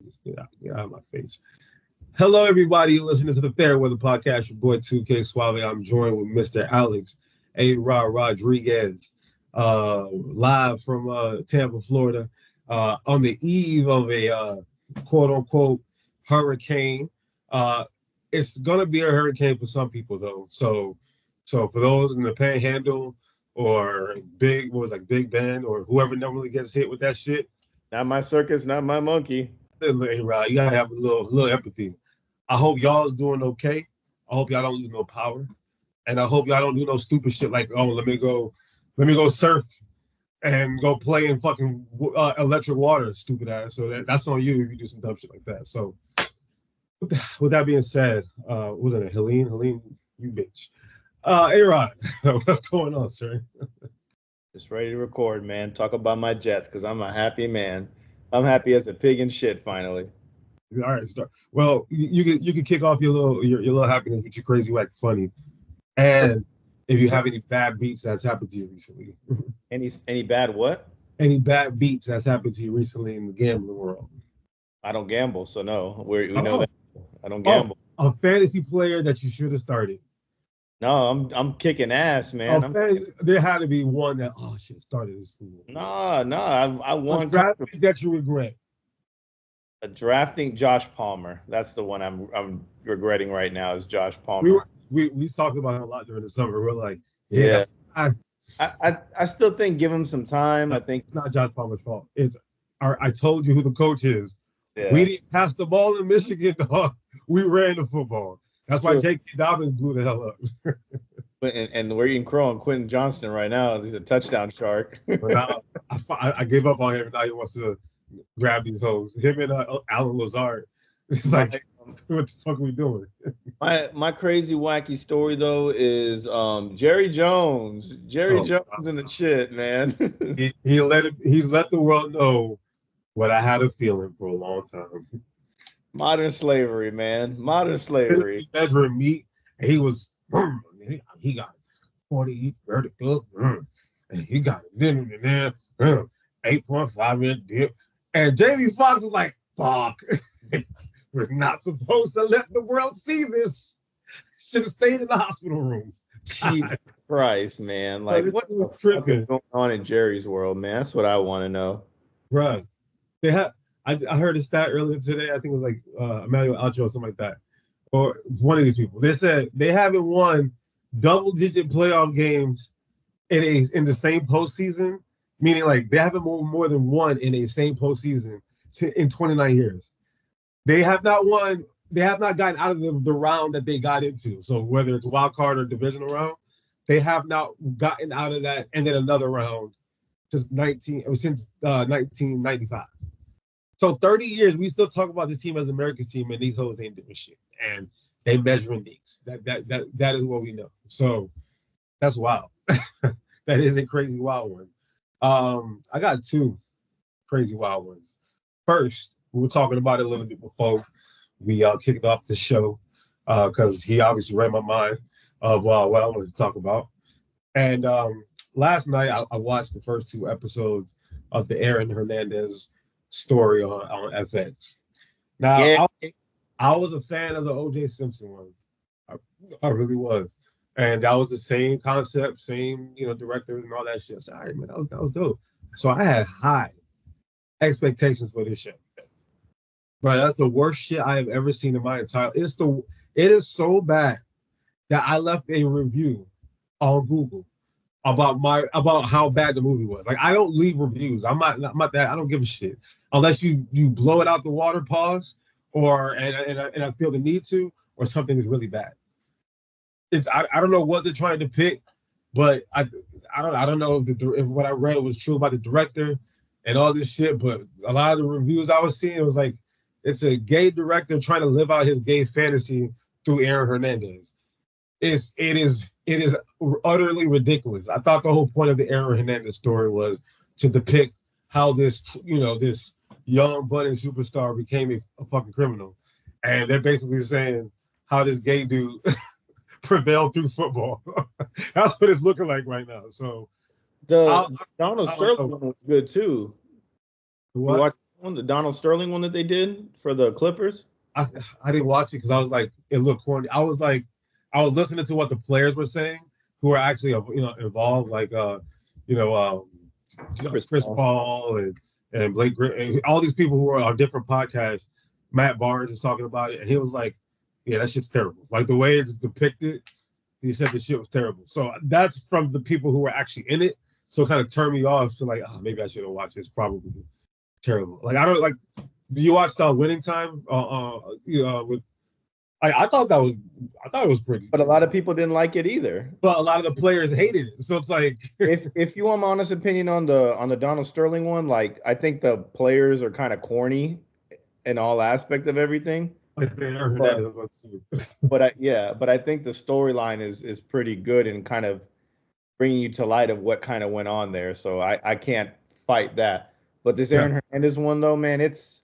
Just get out of my face. Hello, everybody. Listening to the Fair Weather Podcast. Your boy 2K Suave. I'm joined with Mr. Alex A. Rodriguez, live from Tampa, Florida, on the eve of a quote unquote hurricane. Uh, it's gonna be a hurricane for some people though. So for those in the Panhandle or Big Bend or whoever normally gets hit with that shit, Not my circus, not my monkey. hey, Rod, you gotta have a little empathy. I hope y'all's doing okay. I hope y'all don't lose no power, and I hope y'all don't do no stupid shit like, oh, let me go surf and go play in fucking electric water, stupid ass. So that's on you if you do some dumb shit like that. So with that being said, wasn't it Helene? Helene, you bitch. Hey Rod, what's going on, sir? Just ready to record, man. Talk about my Jets because I'm a happy man. I'm happy as a pig in shit finally. All right, start. Well, you can kick off your little happiness with your crazy whack funny, and if you have any bad beats that's happened to you recently, Any bad what? any bad beats that's happened to you recently in the gambling world. I don't gamble, so no. We know Oh, that. I don't oh, gamble. a fantasy player that you should have started. No, I'm kicking ass, man. There had to be one that shit started this fool. No. I A won draft pick that you regret. a drafting Josh Palmer. That's the one I'm regretting right now is Josh We Palmer. were we talked about it a lot during the summer. We're like, yeah, Yeah. I, I still think give him some time. I think it's not Josh Palmer's fault. I told you who the coach is. yeah. We didn't pass the ball in Michigan, dog. We ran the football. That's why True. J.K. Dobbins blew the hell up. And we're eating crow on Quentin Johnston right now. He's a touchdown shark. But now I gave up on him. Now he wants to grab these hoes. Him and Alan Lazard. It's like, what the fuck are we doing? My crazy wacky story though is Jerry Jones. Jerry Jones in the shit, man. He's let the world know what I had a feeling for a long time. Modern slavery, man. Modern slavery. He measuring meat, and he was he got 40 vertical, and he got it 8.5 inch dip. And Jamie Foxx was like, fuck. We're not supposed to let the world see this. Should have stayed in the hospital room. Jesus Christ, man. Like, what the fuck is going on in Jerry's world, man? That's what I want to know. Bruh. I heard a stat earlier today. I think it was like Emmanuel Acho or something like that. Or one of these people. They said they haven't won double-digit playoff games in the same postseason, meaning like they haven't won more than one in a same postseason in 29 years. They have not won. They have not gotten out of the round that they got into. So whether it's wild card or divisional round, they have not gotten out of that and then another round since 1995. So 30 years, we still talk about this team as America's team, and these hoes ain't doing shit. And they measuring dicks. That is what we know. So that's wild. That is a crazy wild one. I got two crazy wild ones. First, we were talking about it a little bit before we kicked off the show because he obviously read my mind of what I wanted to talk about. And last night, I watched the first two episodes of the Aaron Hernandez story on FX. Now, Yeah. I was a fan of the O.J. Simpson one. I really was. And that was the same concept, same, directors and all that shit. Sorry, man, that was dope. So I had high expectations for this show. But that's the worst shit I have ever seen in my entire. It is so bad that I left a review on Google about how bad the movie was. Like I don't leave reviews. I'm not that. I don't give a shit unless you blow it out the water, pause, or and I feel the need to, or something is really bad. I don't know what they're trying to pick, but I don't know if what I read was true about the director and all this shit. But a lot of the reviews I was seeing, it was like it's a gay director trying to live out his gay fantasy through Aaron Hernandez. It is utterly ridiculous. I thought the whole point of the Aaron Hernandez story was to depict how this young budding superstar became a fucking criminal, and they're basically saying how this gay dude prevailed through football. That's what it's looking like right now. So The Donald Sterling one was good too. what? one, the Donald Sterling one that they did for the Clippers? I didn't watch it because I was like, it looked corny. I was listening to what the players were saying who were actually involved, like Chris Paul and Blake and all these people who are on different podcasts. Matt Barnes was talking about it, and he was like, "Yeah, that shit's terrible. Like the way it's depicted." He said the shit was terrible. So that's from the people who were actually in it. So it kind of turned me off to like, oh, maybe I shouldn't watch it. It's probably terrible. Like I don't like. Do you watch Winning Time? With I thought it was pretty. But a lot of people didn't like it either. But a lot of the players hated it. So it's like, if you want my honest opinion on the Donald Sterling one, like I think the players are kind of corny in all aspect of everything. Like Aaron Hernandez too. But I think the storyline is pretty good and kind of bringing you to light of what kind of went on there. So I can't fight that. But this Aaron Hernandez one though, man, it's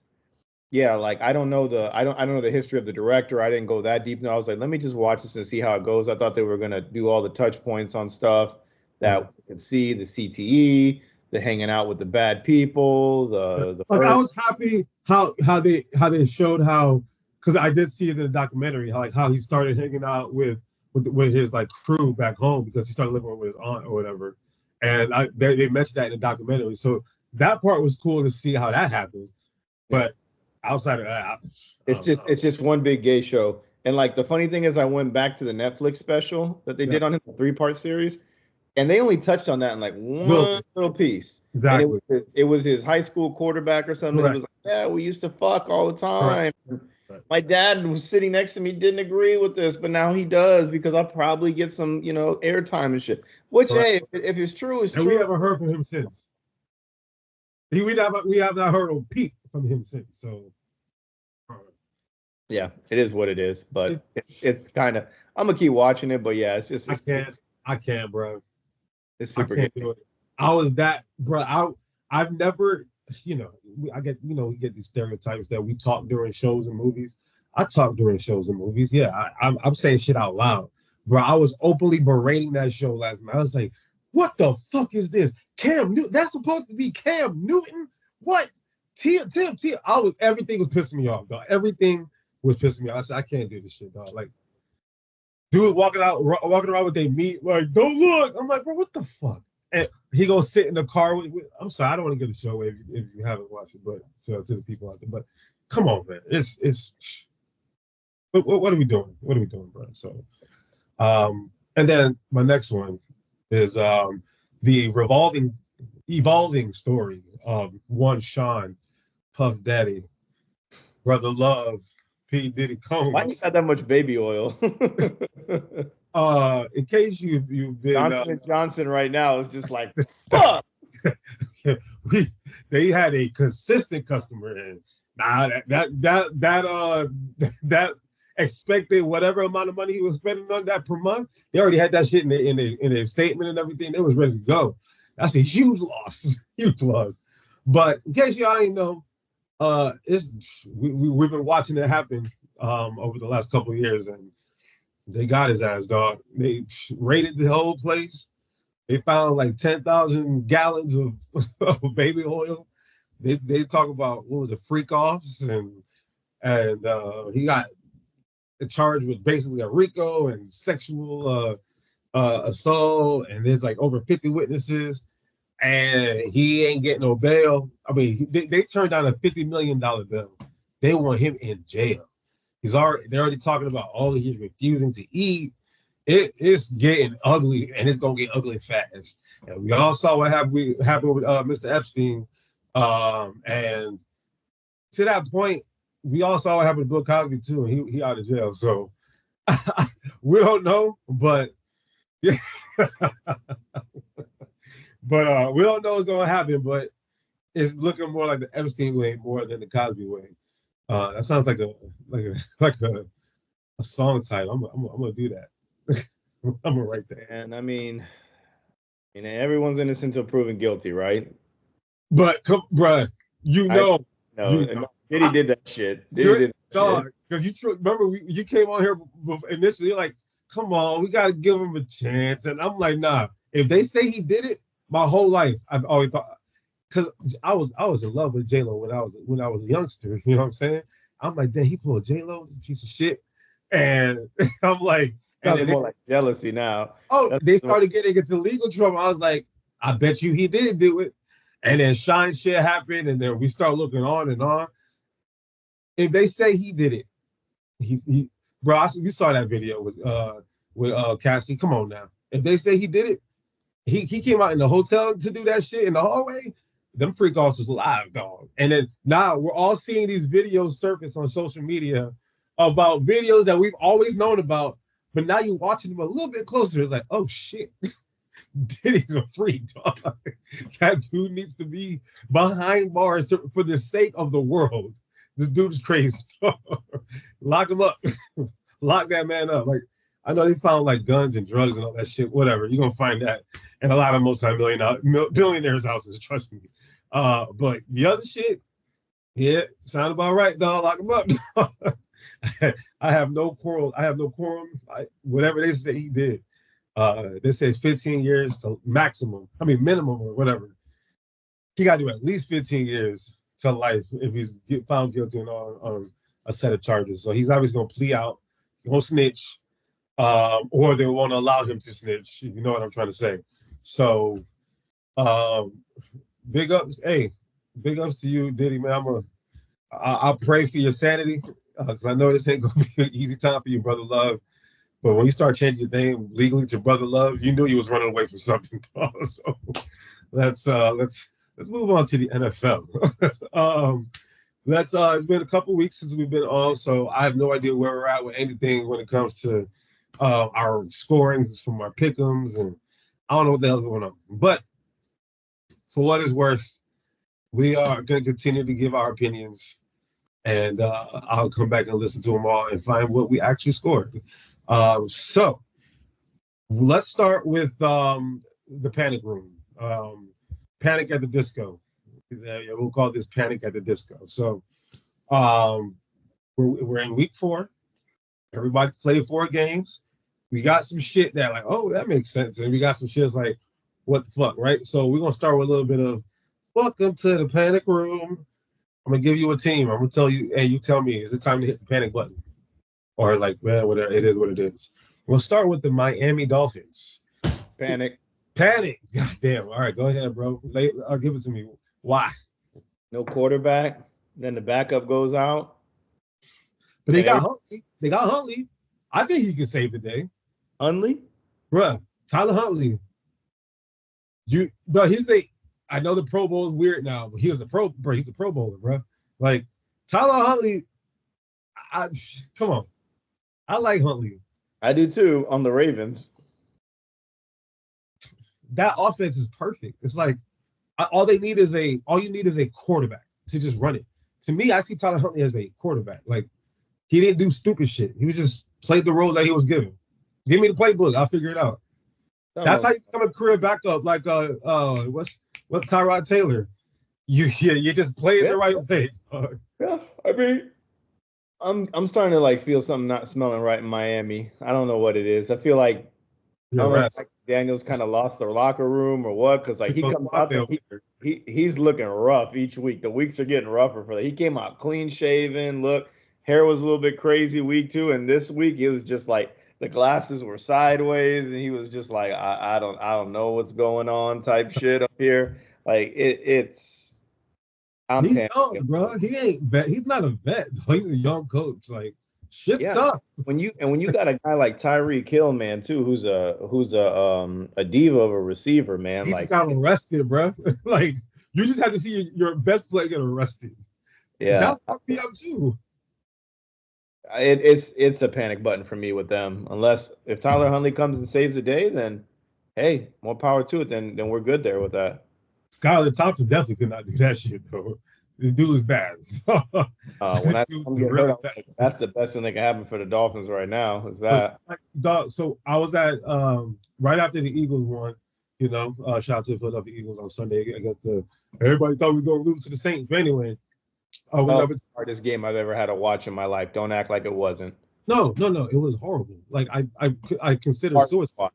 like I don't know the history of the director. I didn't go that deep. I was like, let me just watch this and see how it goes. I thought they were gonna do all the touch points on stuff that we could see, the CTE, the hanging out with the bad people, the like I was happy how they showed how, because I did see it in the documentary, how he started hanging out with his like crew back home because he started living with his aunt or whatever, and they mentioned that in the documentary. So that part was cool to see how that happened, but outside of that, it's just one big gay show. And like the funny thing is, I went back to the Netflix special that they did on him, the 3-part series, and they only touched on that in like one little piece. Exactly. And it was his high school quarterback or something. Right. It was like, yeah, we used to fuck all the time. Right. My dad was sitting next to me, didn't agree with this, but now he does because I'll probably get some, airtime and shit. Which, hey, if it's true, it's true. We haven't heard from him since. We have not heard a peep from him since. So, yeah, it is what it is. But it's kind of, I'm gonna keep watching it. But yeah, it's just I can't, bro. It's super. I can't do it. I was that, bro. I've never, I get, we get these stereotypes that we talk during shows and movies. I talk during shows and movies. Yeah, I'm saying shit out loud, bro. I was openly berating that show last night. I was like, what the fuck is this? Cam Newton? That's supposed to be Cam Newton? What? Tim. Everything was pissing me off, dog. Everything was pissing me off. I said, I can't do this shit, dog. Like, dude walking around with their meat, like, don't look. I'm like, bro, what the fuck? And he gonna sit in the car with I'm sorry, I don't want to get the show away if you haven't watched it, but to the people out there. But come on, man. It's what are we doing? What are we doing, bro? So and then my next one is the evolving story of one Sean, Puff Daddy, Brother Love, P. Diddy Combs. Why you got that much baby oil? In case you've been Johnson right now is just like fuck. They had a consistent customer, and that expected whatever amount of money he was spending on that per month. They already had that shit in their statement and everything. They was ready to go. That's a huge loss, huge loss. But in case y'all ain't know, we've been watching it happen over the last couple of years, and they got his ass, dog. They raided the whole place. They found like 10,000 gallons of baby oil. They talk about what was it, freak offs, and he got charged with basically a RICO and sexual assault, and there's like over 50 witnesses, and he ain't getting no bail. I mean, they turned down a $50 million bail. They want him in jail. They're already talking about all he's refusing to eat. It's getting ugly, and it's gonna get ugly fast. And we all saw what happened with Mr. Epstein, and to that point, we all saw what happened to Bill Cosby too, and he out of jail. So we don't know, but yeah, but we don't know what's gonna happen. But it's looking more like the Epstein way more than the Cosby way. That sounds like a song title. I'm gonna do that. I'm gonna write that. And I mean, everyone's innocent until proven guilty, right? But bruh, Diddy did that shit. Because remember you came on here initially, you're like, come on, we gotta give him a chance. And I'm like, nah. If they say he did it, my whole life I've always thought, because I was in love with J-Lo when I was a youngster. You know what I'm saying? I'm like, damn, he pulled J-Lo, this piece of shit. And I'm like, and Sounds then they, more like jealousy now. oh, That's they more, started getting into legal trouble. I was like, I bet you he did do it. And then Shine shit happened, and then we start looking on and on. If they say he did it, he bro, we saw that video with Cassie. Come on now. If they say he did it, he came out in the hotel to do that shit in the hallway. Them freak offs was live, dog. And then now we're all seeing these videos surface on social media about videos that we've always known about, but now you're watching them a little bit closer. It's like, oh shit, Diddy's a freak, dog. That dude needs to be behind bars for the sake of the world. This dude is crazy. Lock him up. Lock that man up. Like, I know they found like guns and drugs and all that shit. Whatever. You're gonna find that in a lot of billionaires' houses. Trust me. But the other shit, yeah, sound about right, dog. Lock him up. I have no quarrel. I have no quorum. Whatever they say he did. They said 15 years to maximum. I mean minimum or whatever. He got to do at least 15 years to life if he's found guilty on a set of charges. So he's obviously gonna plea out. He won't snitch. Or they won't allow him to snitch. You know what I'm trying to say. So, big ups. Hey, big ups to you, Diddy, man. I'll pray for your sanity because I know this ain't gonna be an easy time for you, brother love. But when you start changing your name legally to brother love, you knew you was running away from something. So let's move on to the NFL. It's been a couple weeks since we've been on, so I have no idea where we're at with anything when it comes to our scoring from our Pickems, and I don't know what the hell's going on. But for what it's worth, we are going to continue to give our opinions, and I'll come back and listen to them all and find what we actually scored. So let's start with the panic room. Panic at the Disco. We'll call this Panic at the Disco. So we're in week 4. Everybody played 4 games. We got some shit that like, oh, that makes sense. And we got some shit that's like, what the fuck, right? So we're going to start with a little bit of, welcome to the panic room. I'm going to give you a team. I'm going to tell you, hey, you tell me, is it time to hit the panic button? Or like, well, whatever, it is what it is. We'll start with the Miami Dolphins. panic. Panic. God damn. All right, go ahead, bro. Give it to me. Why? No quarterback. Then the backup goes out. But they got Huntley. They got Huntley. I think he can save the day. Huntley? Bruh, Tyler Huntley. I know the Pro Bowl is weird now, but he's a Pro Bowler, bro. Like Tyler Huntley, come on. I like Huntley. I do too on the Ravens. That offense is perfect. It's like all you need is a quarterback to just run it. To me, I see Tyler Huntley as a quarterback. Like he didn't do stupid shit. He was just played the role that he was given. Give me the playbook. I'll figure it out. That's how you become a career backup. Like what's Tyrod Taylor? You just play it the right way. Yeah, I mean, I'm starting to like feel something not smelling right in Miami. I don't know what it is. I feel like I don't know if like Daniels kind of lost the locker room or what, because like he comes out there, he's looking rough each week. The weeks are getting rougher for that. He came out clean shaven. Look, hair was a little bit crazy week 2, and this week it was just like the glasses were sideways, and he was just like, I don't know what's going on type shit up here. Like he's young, bro. He ain't vet. He's not a vet. Though. He's a young coach. Like shit's tough. When you got a guy like Tyreek Hill, man, too, who's a diva of a receiver, man. He like just got arrested, bro. Like you just have to see your best player get arrested. Yeah, that fucked me up too. It's a panic button for me with them. Unless if Tyler Huntley comes and saves the day, then hey, more power to it. Then we're good there with that. Skylar Thompson definitely could not do that shit though. This dude is bad. When I get hurt, that's the best thing that can happen for the Dolphins right now. Is that? So I was at right after the Eagles won. You know, shout out to the Philadelphia Eagles on Sunday. I guess everybody thought we were going to lose to the Saints, but anyway. The hardest game I've ever had to watch in my life. Don't act like it wasn't. No, it was horrible. Like I considered suicide.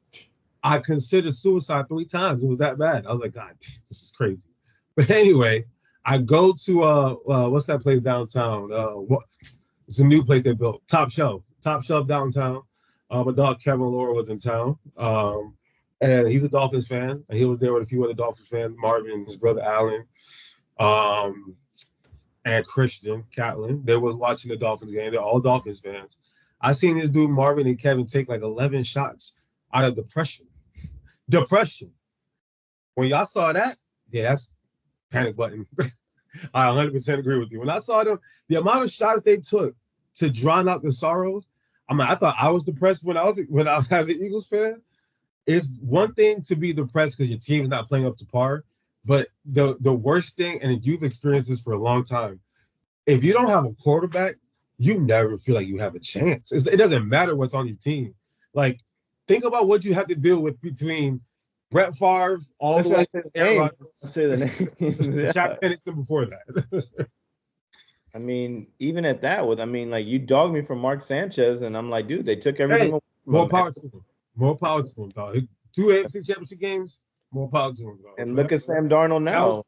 I considered suicide 3 times. It was that bad. I was like, God, this is crazy. But anyway, I go to what's that place downtown? It's a new place they built. Top Shelf downtown. My dog Kevin Laura was in town. And he's a Dolphins fan, and he was there with a few other Dolphins fans, Marvin, his brother Alan, and Christian Catlin. They was watching the Dolphins game. They're all Dolphins fans. I seen this dude Marvin and Kevin take like 11 shots out of depression. Depression. When y'all saw that, yeah, that's panic button. I 100% agree with you. When I saw them, the amount of shots they took to drown out the sorrows, I thought I was depressed when I was as an Eagles fan. It's one thing to be depressed because your team is not playing up to par, but the worst thing, and you've experienced this for a long time, if you don't have a quarterback, you never feel like you have a chance. It doesn't matter what's on your team. Like, think about what you have to deal with between Brett Favre all the way to Aaron Rodgers. Say the name. Jack Pennington before that. I mean, even at that, you dogged me for Mark Sanchez, and I'm like, dude, they took everything. Hey, more power to them. More power to them, dog. 2 AFC Championship games, more power to them, dog. And look at Sam Darnold now.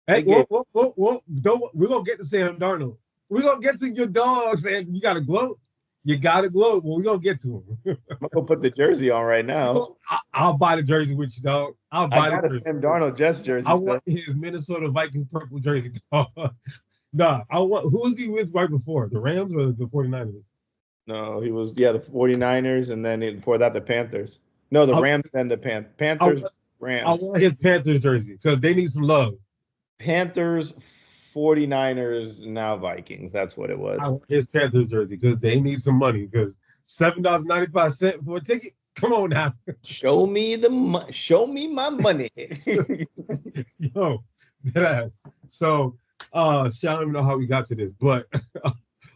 Hey, whoa. We're going to get to Sam Darnold. We're going to get to your dogs, and you got to gloat. You got to gloat. Well, we're going to get to him. I'm going to put the jersey on right now. I'll buy the jersey with you, dog. I'll buy the jersey. Sam Darnold Jets jersey. I want his Minnesota Vikings purple jersey, dog. Nah, who was he with right before? The Rams or the 49ers? No, he was, the 49ers, and then before that, the Panthers. No, the Rams and the Panthers, Rams. I want his Panthers jersey because they need some love. Panthers, 49ers, now Vikings. That's what it was. I want his Panthers jersey because they need some money because $7.95 for a ticket? Come on now. Show me my money. Yo, deadass. So, I don't even know how we got to this, but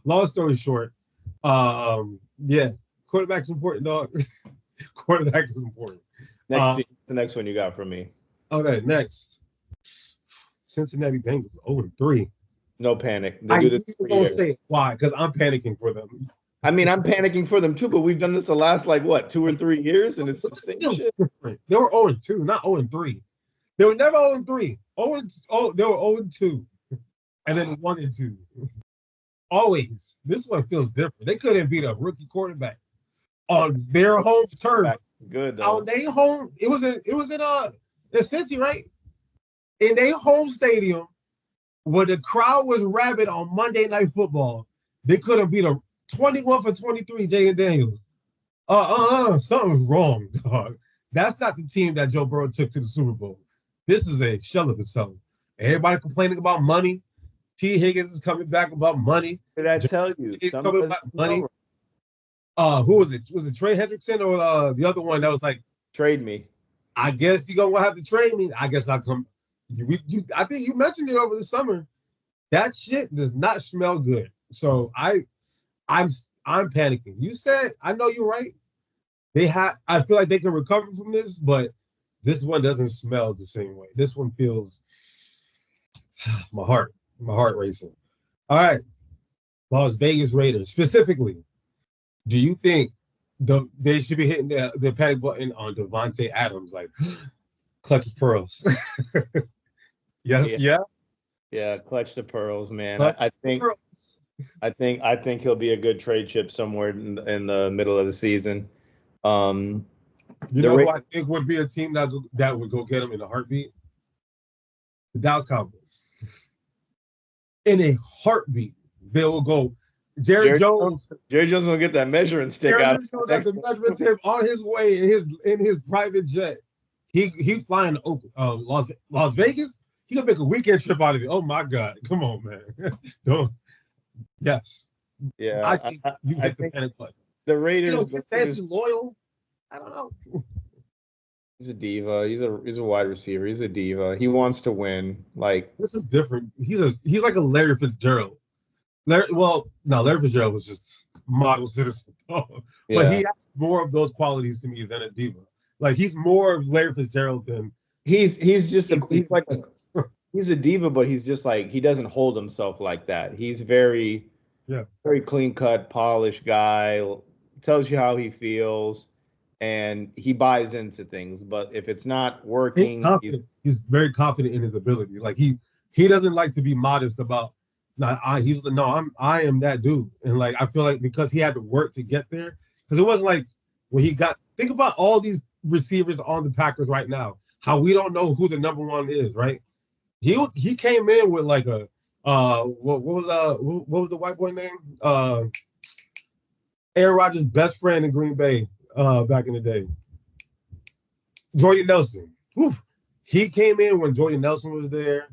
long story short, quarterback's important, dog. Quarterback is important. The next one you got from me. Okay, next. Cincinnati Bengals 0-3. No panic. I don't say why, because I'm panicking for them. I mean, I'm panicking for them too, but we've done this the last 2 or 3 years, and it's the same shit. Different. They were 0-2, not 0-3. They were never 0-3. They were 0-2. And then 1-2. Always. This one feels different. They couldn't beat a rookie quarterback on their home turf. It's good though. On their home, it was in Cincy, right? In their home stadium, where the crowd was rabid on Monday Night Football, they couldn't beat a 21 for 23 Jaden Daniels. Something's wrong, dog. That's not the team that Joe Burrow took to the Super Bowl. This is a shell of itself. Everybody complaining about money. T. Higgins is coming back about money. Did I tell you? Coming about money. Who was it? Was it Trey Hendrickson or the other one that was like, trade me? I guess you're gonna have to trade me. I guess I'll come. I think you mentioned it over the summer. That shit does not smell good. So I'm panicking. You said, I know you're right. I feel like they can recover from this, but this one doesn't smell the same way. This one feels my heart racing. All right. Las Vegas Raiders. Specifically, do you think they should be hitting the panic button on Devontae Adams, like clutch his pearls? Yes, yeah. Clutch the pearls, man. I think he'll be a good trade chip somewhere in the middle of the season. You know who I think would be a team that would go get him in a heartbeat? The Dallas Cowboys. In a heartbeat, they will go. Jerry Jones will get that measuring stick out. Jones has the measuring tip on his way in his private jet. He flying to Las Vegas. He gonna make a weekend trip out of it. Oh my God! Come on, man. Don't. Yes. Yeah. I think you hit the panic button. The Raiders. He's loyal. I don't know. He's a diva. He's a wide receiver. He's a diva. He wants to win. Like, this is different. He's like a Larry Fitzgerald. Larry Fitzgerald was just model citizen. But he has more of those qualities to me than a diva. Like, he's more of Larry Fitzgerald than he's a diva, but he's just like, he doesn't hold himself like that. He's very clean cut, polished guy. Tells you how he feels. and he buys into things. But if it's not He's working, confident. He's very confident in his ability. Like he doesn't like to be modest about. No, he's no, I am that dude, and like I feel like because he had to work to get there, because it wasn't like when he got. Think about all these receivers on the Packers right now. How we don't know who the number one is, right? He came in with like a what was the white boy name? Aaron Rodgers' best friend in Green Bay back in the day. Jordy Nelson. Whew. He came in when Jordy Nelson was there.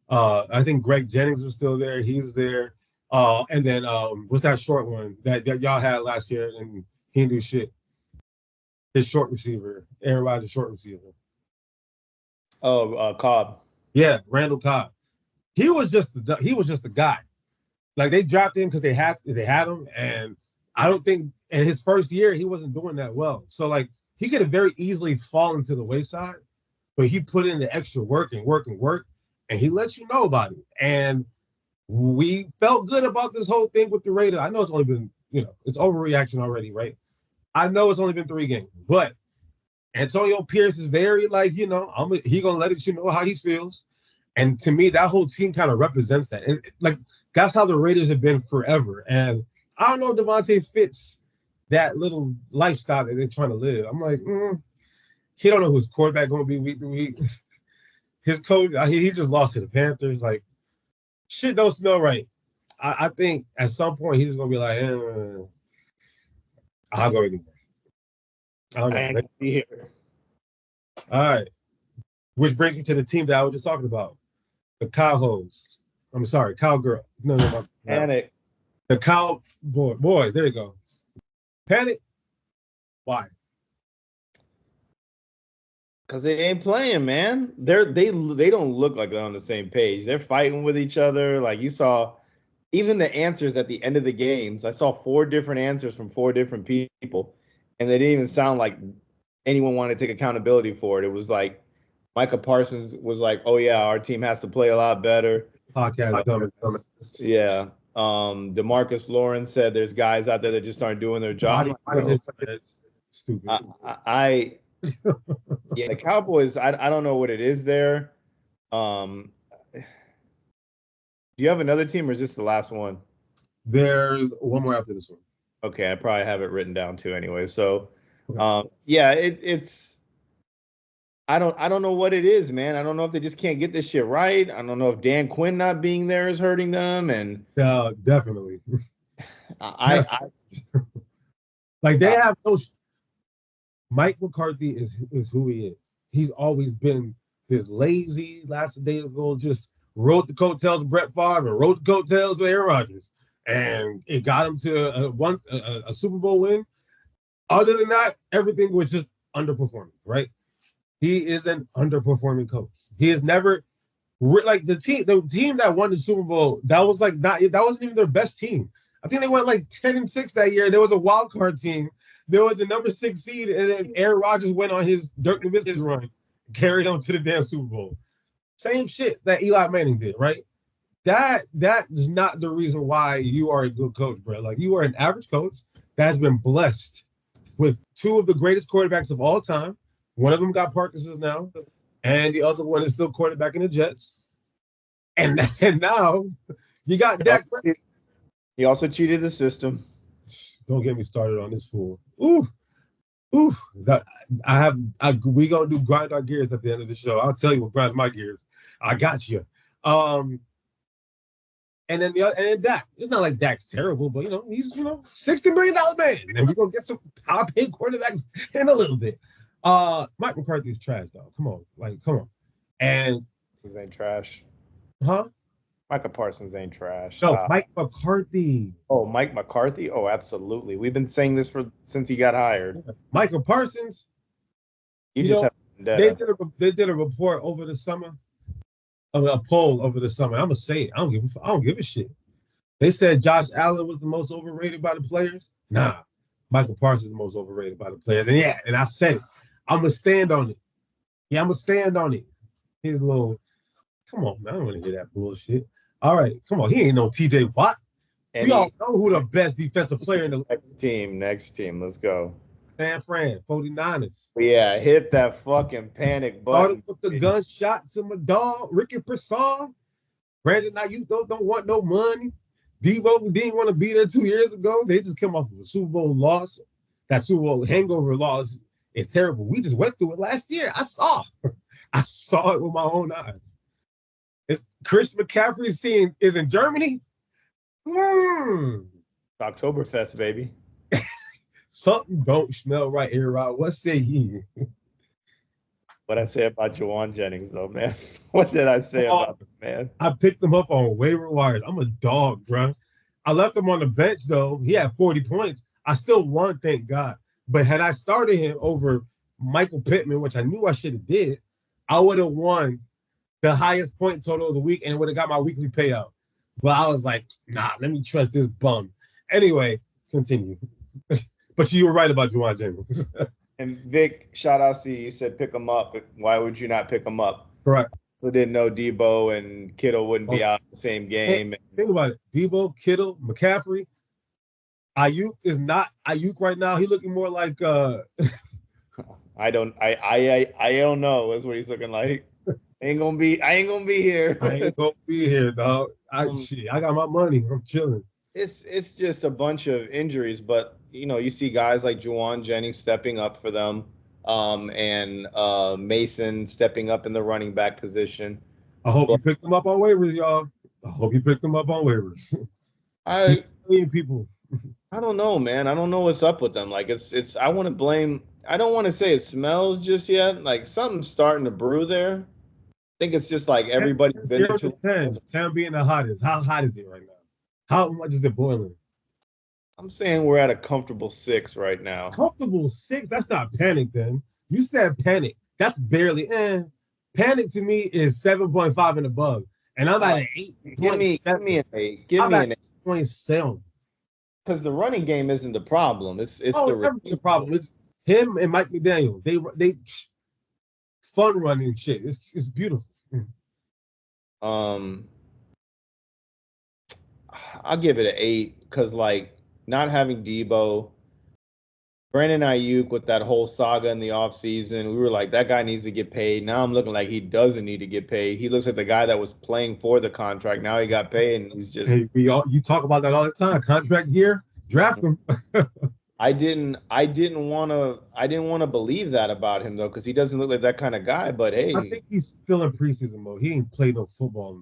I think Greg Jennings was still there. He's there. And then what's that short one that y'all had last year and he didn't do shit? His short receiver, Aaron Rodgers' short receiver. Oh, Cobb. Yeah, Randall Cobb. He was just the guy. Like they drafted him because they had him, and I don't think in his first year he wasn't doing that well. So like he could have very easily fallen to the wayside, but he put in the extra work, and he lets you know about it. And we felt good about this whole thing with the Raiders. I know it's only been, it's overreaction already, right? I know it's only been 3 games, but Antonio Pierce is very he gonna let it know how he feels. And to me, that whole team kind of represents that. And like that's how the Raiders have been forever. And I don't know if Devontae fits that little lifestyle that they're trying to live. I'm like, he don't know who his quarterback gonna be week to week. His coach, he just lost to the Panthers. Like, shit don't smell right. I think at some point he's just gonna be like, I'll go anywhere. I don't know. I ain't be here. All right. Which brings me to the team that I was just talking about. The Cowboys. I'm sorry, Cowgirl. No. Panic. The Cowboys. There you go. Panic. Why? Because they ain't playing, man. They don't look like they're on the same page. They're fighting with each other. Like you saw, even the answers at the end of the games. I saw 4 different answers from 4 different people, and they didn't even sound like anyone wanted to take accountability for it. It was like Micah Parsons was like, "Oh yeah, our team has to play a lot better." Podcast dumb. Yeah. DeMarcus Lawrence said there's guys out there that just aren't doing their job. It's stupid. Yeah, the Cowboys, I don't know what it is there. Do you have another team or is this the last one? There's one more after this one. Okay, I probably have it written down too anyway. So yeah, it's I don't know what it is, man. I don't know if they just can't get this shit right. I don't know if Dan Quinn not being there is hurting them, and definitely. I like they have no. Mike McCarthy is who he is. He's always been this lazy, last day ago, just rode the coattails of Brett Favre and rode the coattails of Aaron Rodgers, and it got him to a Super Bowl win. Other than that, everything was just underperforming, right? He is an underperforming coach. He has never like the team that won the Super Bowl. That wasn't even their best team. I think they went like 10-6 that year. There was a wild card team. There was a number 6 seed, and then Aaron Rodgers went on his Dirk Nowitzki run, carried on to the damn Super Bowl. Same shit that Eli Manning did, right? That is not the reason why you are a good coach, bro. Like you are an average coach that has been blessed with 2 of the greatest quarterbacks of all time. One of them got Parkinson's now, and the other one is still quarterback in the Jets. And now you got Dak Prescott. He also cheated the system. Don't get me started on this fool. Ooh. We gonna do grind our gears at the end of the show. I'll tell you what grinds my gears. I got you. And then Dak. It's not like Dak's terrible, but he's $60 million man, and we're gonna get some top paid quarterbacks in a little bit. Mike McCarthy is trash, though. Come on. And this ain't trash. Huh? Micah Parsons ain't trash. No, Mike McCarthy. Oh, Mike McCarthy? Oh, absolutely. We've been saying this since he got hired. Micah Parsons. They did a report over the summer, a poll over the summer. I'm gonna say it. I don't give a shit. They said Josh Allen was the most overrated by the players. Nah, Michael Parsons is the most overrated by the players. And I said it. I'm gonna stand on it. Yeah, I'm gonna stand on it. He's a little. Come on, man. I don't want to hear that bullshit. All right, come on. He ain't no TJ Watt. We all know who the best defensive player in the next team. Let's go. San Fran 49ers. Yeah, hit that fucking panic Started button. with the gunshot to my dog, Ricky Persson. Brandon, now you don't want no money. Debo didn't want to be there 2 years ago. They just come off of a Super Bowl loss. That Super Bowl hangover loss is terrible. We just went through it last year. I saw. I saw it with my own eyes. It's Chris McCaffrey's team is in Germany. Oktoberfest, baby. Something don't smell right here, Rod. What say you? What I say about Jawan Jennings, though, man? What did I say about him, man? I picked him up on waiver wires. I'm a dog, bro. I left him on the bench, though. He had 40 points. I still won, thank God. But had I started him over Michael Pittman, which I knew I should have did, I would have won the highest point total of the week and would have got my weekly payout. But I was like, nah, let me trust this bum. Anyway, continue. But you were right about Juwan Jennings. And Vic, shout out to you. You said pick him up. Why would you not pick him up? Correct. I didn't know Debo and Kittle wouldn't be out in the same game. Hey, think about it. Debo, Kittle, McCaffrey. Ayuk is not Ayuk right now. He's looking more like I don't know. That's what he's looking like. I ain't gonna be here. I ain't gonna be here, dog. I got my money. I'm chilling. It's just a bunch of injuries, but you see guys like Juwan Jennings stepping up for them, and Mason stepping up in the running back position. I hope you picked them up on waivers, y'all. I hope you picked them up on waivers. People. I don't know, man. I don't know what's up with them. Like it's. I want to blame. I don't want to say it smells just yet. Like something's starting to brew there. I think it's just like everybody's been to 10 being the hottest. How hot is it right now? How much is it boiling? I'm saying we're at a comfortable 6 right now. Comfortable 6? That's not panic then. You said panic. That's barely Panic to me is 7.5 and above. And I'm at an 8. Give me an 8. Give me an 8.7. Because the running game isn't the problem. It's the problem. It's him and Mike McDaniel. They fun running shit. It's beautiful. I'll give it an 8 because like not having Debo, Brandon Ayuk with that whole saga in the offseason, we were like, that guy needs to get paid. Now I'm looking like he doesn't need to get paid. He looks like the guy that was playing for the contract. Now he got paid and he's just you talk about that all the time. Contract year, draft him. I didn't want to believe that about him though, because he doesn't look like that kind of guy. But hey, I think he's still in preseason mode. He ain't played no football.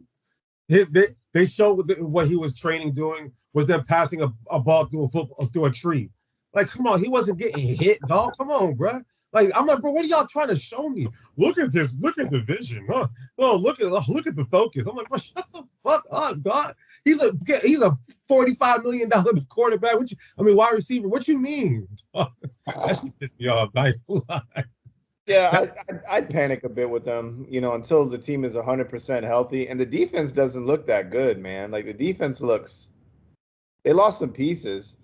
They showed what he was training doing was them passing a ball through a tree. Like, come on, he wasn't getting hit, dog. Come on, bro. Like, I'm like, bro, what are y'all trying to show me? Look at this. Look at the vision. Huh? Oh, look at the focus. I'm like, bro, shut the fuck up, dog. He's a $45 million quarterback. Wide receiver. What you mean? That should piss me off. Yeah, I'd panic a bit with them, until the team is 100% healthy. And the defense doesn't look that good, man. Like, the defense they lost some pieces.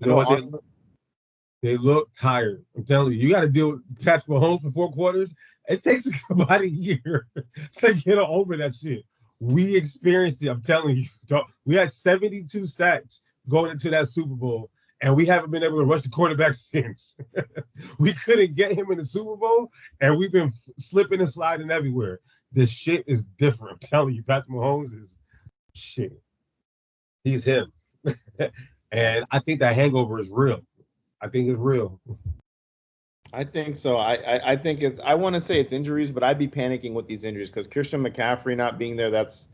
They look tired. I'm telling you, you got to deal with Patrick Mahomes for 4 quarters. It takes about a year to get over that shit. We experienced it. I'm telling you. We had 72 sacks going into that Super Bowl, and we haven't been able to rush the quarterback since. We couldn't get him in the Super Bowl, and we've been slipping and sliding everywhere. This shit is different. I'm telling you, Patrick Mahomes is shit. He's him. And I think that hangover is real. I think it's real. I think so. I think I want to say it's injuries, but I'd be panicking with these injuries because Christian McCaffrey not being there, that's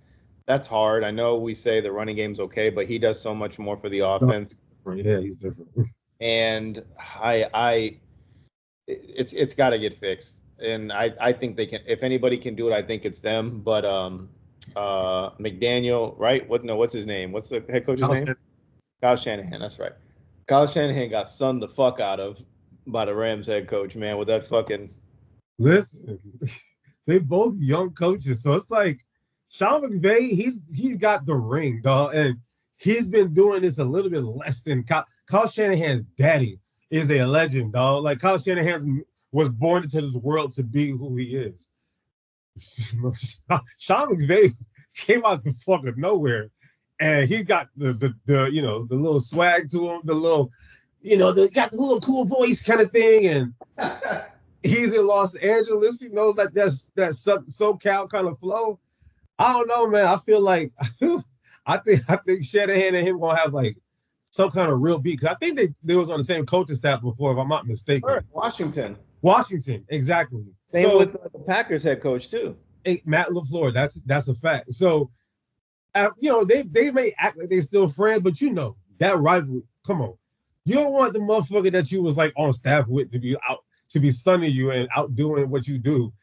hard. I know we say the running game's okay, but he does so much more for the offense. Yeah, he's different. And it's got to get fixed. And I think they can. If anybody can do it, I think it's them. But McDaniel, right? What's his name? What's the head coach's name? Kyle Shanahan. That's right. Kyle Shanahan got sunned the fuck out of by the Rams head coach, man, with that fucking. Listen, they both young coaches, so it's like Sean McVay. He's got the ring, dog, and he's been doing this a little bit less than Kyle Shanahan's daddy is a legend, dog. Like Kyle Shanahan was born into this world to be who he is. Sean McVay came out the fuck of nowhere. And he got the little swag to him, the little they got the little cool voice kind of thing, and he's in Los Angeles. He knows that SoCal kind of flow. I don't know, man. I feel like I think Shanahan and him gonna have like some kind of real beat. Cause I think they was on the same coaching staff before, if I'm not mistaken. Sure, Washington. Washington, exactly. Same with the Packers head coach too. Matt LaFleur. That's a fact. So, they may act like they still friends, but that rivalry. Come on, you don't want the motherfucker that you was like on staff with to be sunning you and outdoing what you do,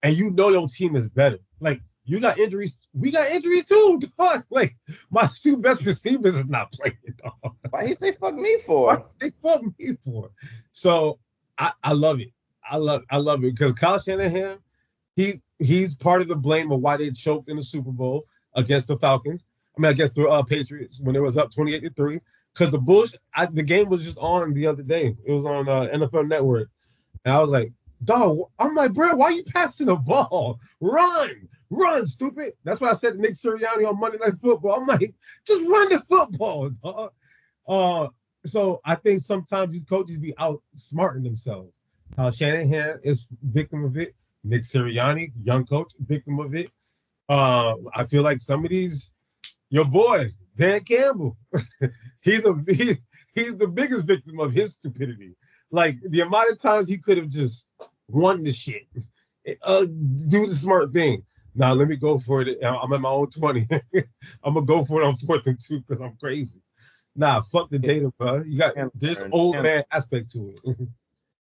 and your team is better. Like you got injuries, we got injuries too, dog. Like my two best receivers is not playing, dog. Why he say fuck me for? Why he say fuck me for? So I love it. I love it because Kyle Shanahan, he's part of the blame of why they choked in the Super Bowl against the Falcons. Against the Patriots when it was up 28-3. Because the game was just on the other day. It was on NFL Network, and I was like, dog. I'm like, bro, why are you passing the ball? Run, stupid. That's what I said to Nick Sirianni on Monday Night Football. I'm like, just run the football, dog. So I think sometimes these coaches be outsmarting themselves. Shanahan is victim of it. Nick Sirianni, young coach, victim of it. I feel like some of these, your boy Dan Campbell, he's the biggest victim of his stupidity. Like the amount of times he could have just won the shit, do the smart thing. Now let me go for it. I'm at my own 20. I'm gonna go for it on 4th and 2 because I'm crazy. Nah, fuck the data, bro. You got this old man aspect to it.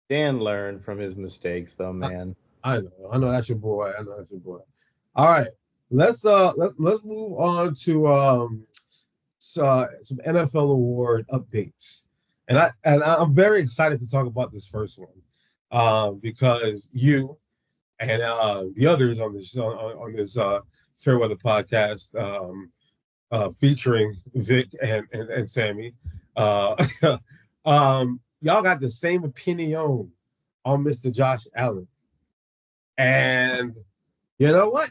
Dan learned from his mistakes, though, man. I know that's your boy. All right, let's move on to some NFL award updates, and I'm very excited to talk about this first one, because you and the others on this Fairweather podcast, featuring Vic and Sammy, y'all got the same opinion on Mr. Josh Allen. And you know what?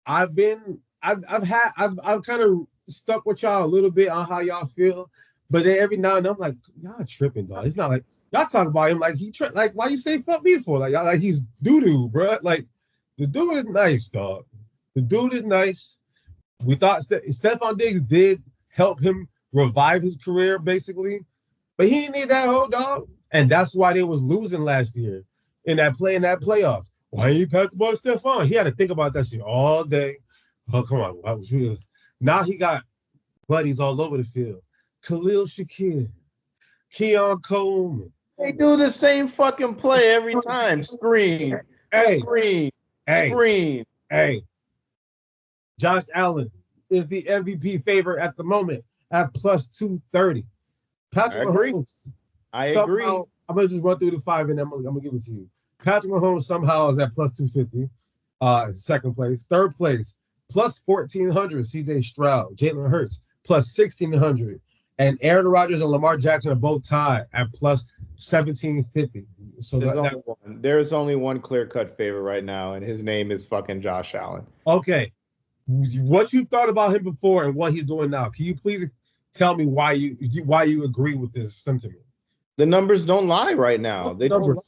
I've kind of stuck with y'all a little bit on how y'all feel, but then every now and then I'm like, y'all tripping, dog. It's not like y'all talk about him like like, why you say fuck me for? Like y'all like he's doo-doo, bro. Like the dude is nice, dog. The dude is nice. We thought Stephon Diggs did help him revive his career, basically, but he didn't need that whole dog, and that's why they was losing last year in that playoffs. Why you pass the ball to Stephon? He had to think about that shit all day. Oh, come on. Now he got buddies all over the field. Khalil Shakir, Keon Coleman. They do the same fucking play every time. Screen. Screen. Josh Allen is the MVP favorite at the moment at plus 230. Patrick Mahomes. I agree. I'm going to just run through the 5 and I'm going to give it to you. Patrick Mahomes somehow is at plus 250. Second place. Third place, plus 1,400. CJ Stroud. Jalen Hurts, plus 1,600. And Aaron Rodgers and Lamar Jackson are both tied at plus 1,750. So there's only one clear-cut favorite right now, and his name is fucking Josh Allen. Okay. What you thought about him before and what he's doing now, can you please tell me why you agree with this sentiment? The numbers don't lie right now.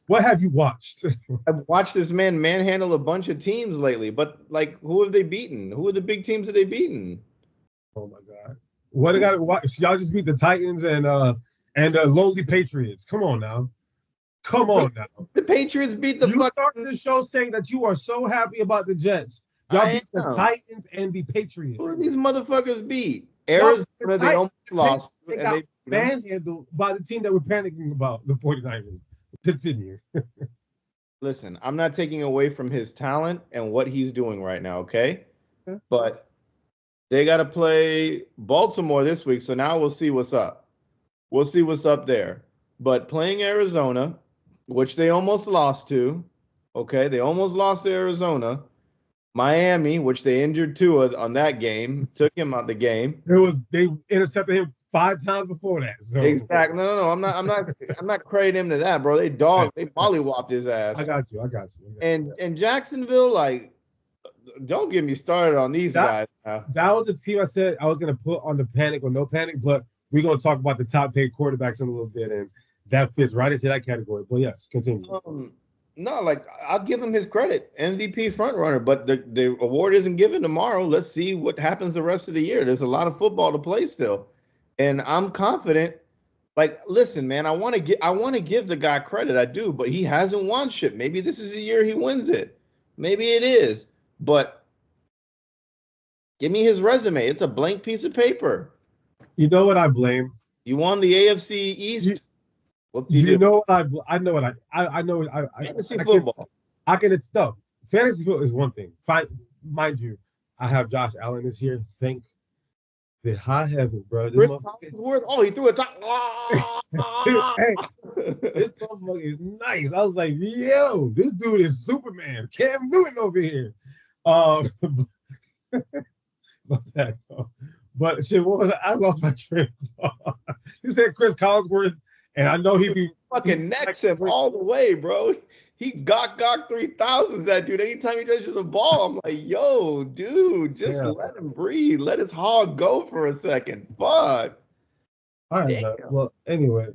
What have you watched? I've watched this man manhandle a bunch of teams lately, but like, who have they beaten? Who are the big teams that they beaten? Oh my God! What they got? Y'all just beat the Titans and the lowly Patriots. Come on now. The Patriots beat the. You started the show saying that you are so happy about the Jets. Y'all beat the Titans and the Patriots. Who do these motherfuckers beat? Arizona, they almost lost. They got manhandled by the team that we're panicking about, the 49ers. Continue. Listen, I'm not taking away from his talent and what he's doing right now, okay? But they got to play Baltimore this week, so now we'll see what's up. We'll see what's up there. But playing Arizona, which they almost lost to, okay? They almost lost to Arizona. Miami, which they injured Tua on that game, took him out the game. They intercepted him 5 times before that. So. Exactly. No. I'm not crediting him to that, bro. They mollywopped his ass. I got you. And Jacksonville, like, don't get me started on these guys. That was the team I said I was gonna put on the panic or no panic, but we're gonna talk about the top paid quarterbacks in a little bit, and that fits right into that category. But yes, continue. No, like I'll give him his credit, MVP frontrunner, but the award isn't given tomorrow. Let's see what happens the rest of the year. There's a lot of football to play still, and I'm confident. Like, listen, man, I want to give the guy credit, I do, but he hasn't won shit. Maybe this is the year he wins it. Maybe it is, but give me his resume. It's a blank piece of paper. You know what I blame? You won the AFC East. You know I know what I know. Fantasy football. I can it's stuff. Fantasy football is one thing. Fine, mind you, I have Josh Allen this year. Thank the high heaven, bro. Chris Collinsworth. Oh, he threw a top. Hey, this motherfucker is nice. I was like, yo, this dude is Superman. Cam Newton over here. But shit, what was I lost my train of thought. You said Chris Collinsworth. And I know he be fucking necks him all the way, bro. He gok 3000s that dude. Anytime he touches the ball, I'm like, yo, dude, just let him breathe. Let his hog go for a second. Fuck. All right. Well, anyway,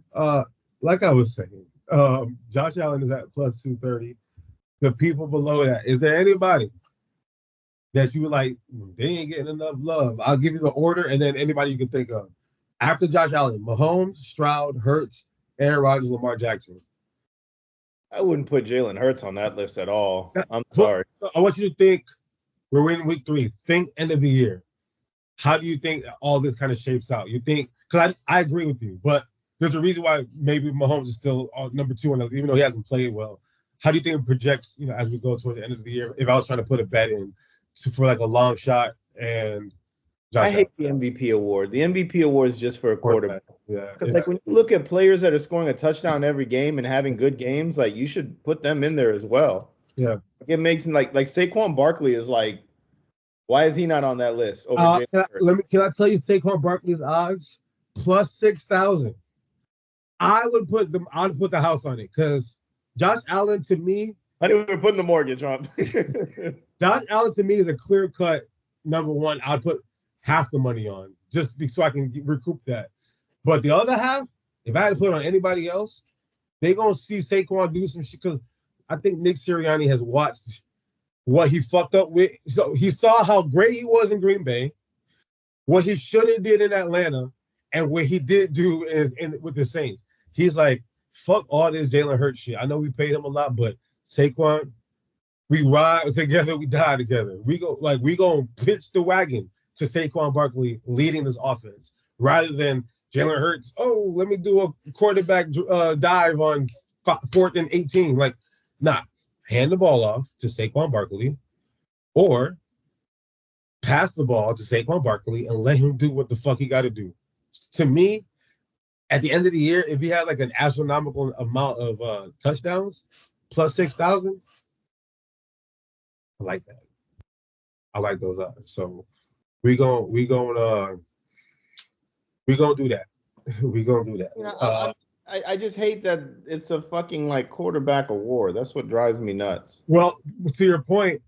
like I was saying, Josh Allen is at plus 230. The people below that, is there anybody that you like? They ain't getting enough love. I'll give you the order, and then anybody you can think of. After Josh Allen, Mahomes, Stroud, Hurts, Aaron Rodgers, Lamar Jackson. I wouldn't put Jalen Hurts on that list at all. I'm sorry. I want you to think, we're in week 3. Think end of the year. How do you think all this kind of shapes out? You think, because I agree with you, but there's a reason why maybe Mahomes is still number 2, even though he hasn't played well. How do you think it projects, as we go towards the end of the year, if I was trying to put a bet in for like a long shot and I hate the MVP award. The MVP award is just for a quarterback. Yeah. Because like when you look at players that are scoring a touchdown every game and having good games, like you should put them in there as well. Yeah. It makes him like Saquon Barkley is like, why is he not on that list? Over can I tell you Saquon Barkley's odds? Plus 6,000. I'd put the house on it because Josh Allen to me. I didn't even put the mortgage on. Josh Allen to me is a clear cut number 1. I'd put half the money on just so I can recoup that. But the other half, if I had to put it on anybody else, they're going to see Saquon do some shit because I think Nick Sirianni has watched what he fucked up with. So he saw how great he was in Green Bay, what he should have did in Atlanta, and what he did do with the Saints. He's like, fuck all this Jalen Hurts shit. I know we paid him a lot, but Saquon, we ride together, we die together. We gonna pitch the wagon to Saquon Barkley leading this offense rather than Jalen Hurts. Oh, let me do a quarterback dive on 4th and 18. Like, nah, hand the ball off to Saquon Barkley or pass the ball to Saquon Barkley and let him do what the fuck he got to do. To me, at the end of the year, if he had like an astronomical amount of touchdowns, plus 6,000, I like that. I like those odds. So we gonna do that. We gonna do that. I just hate that it's a fucking like quarterback award. That's what drives me nuts. Well, to your point,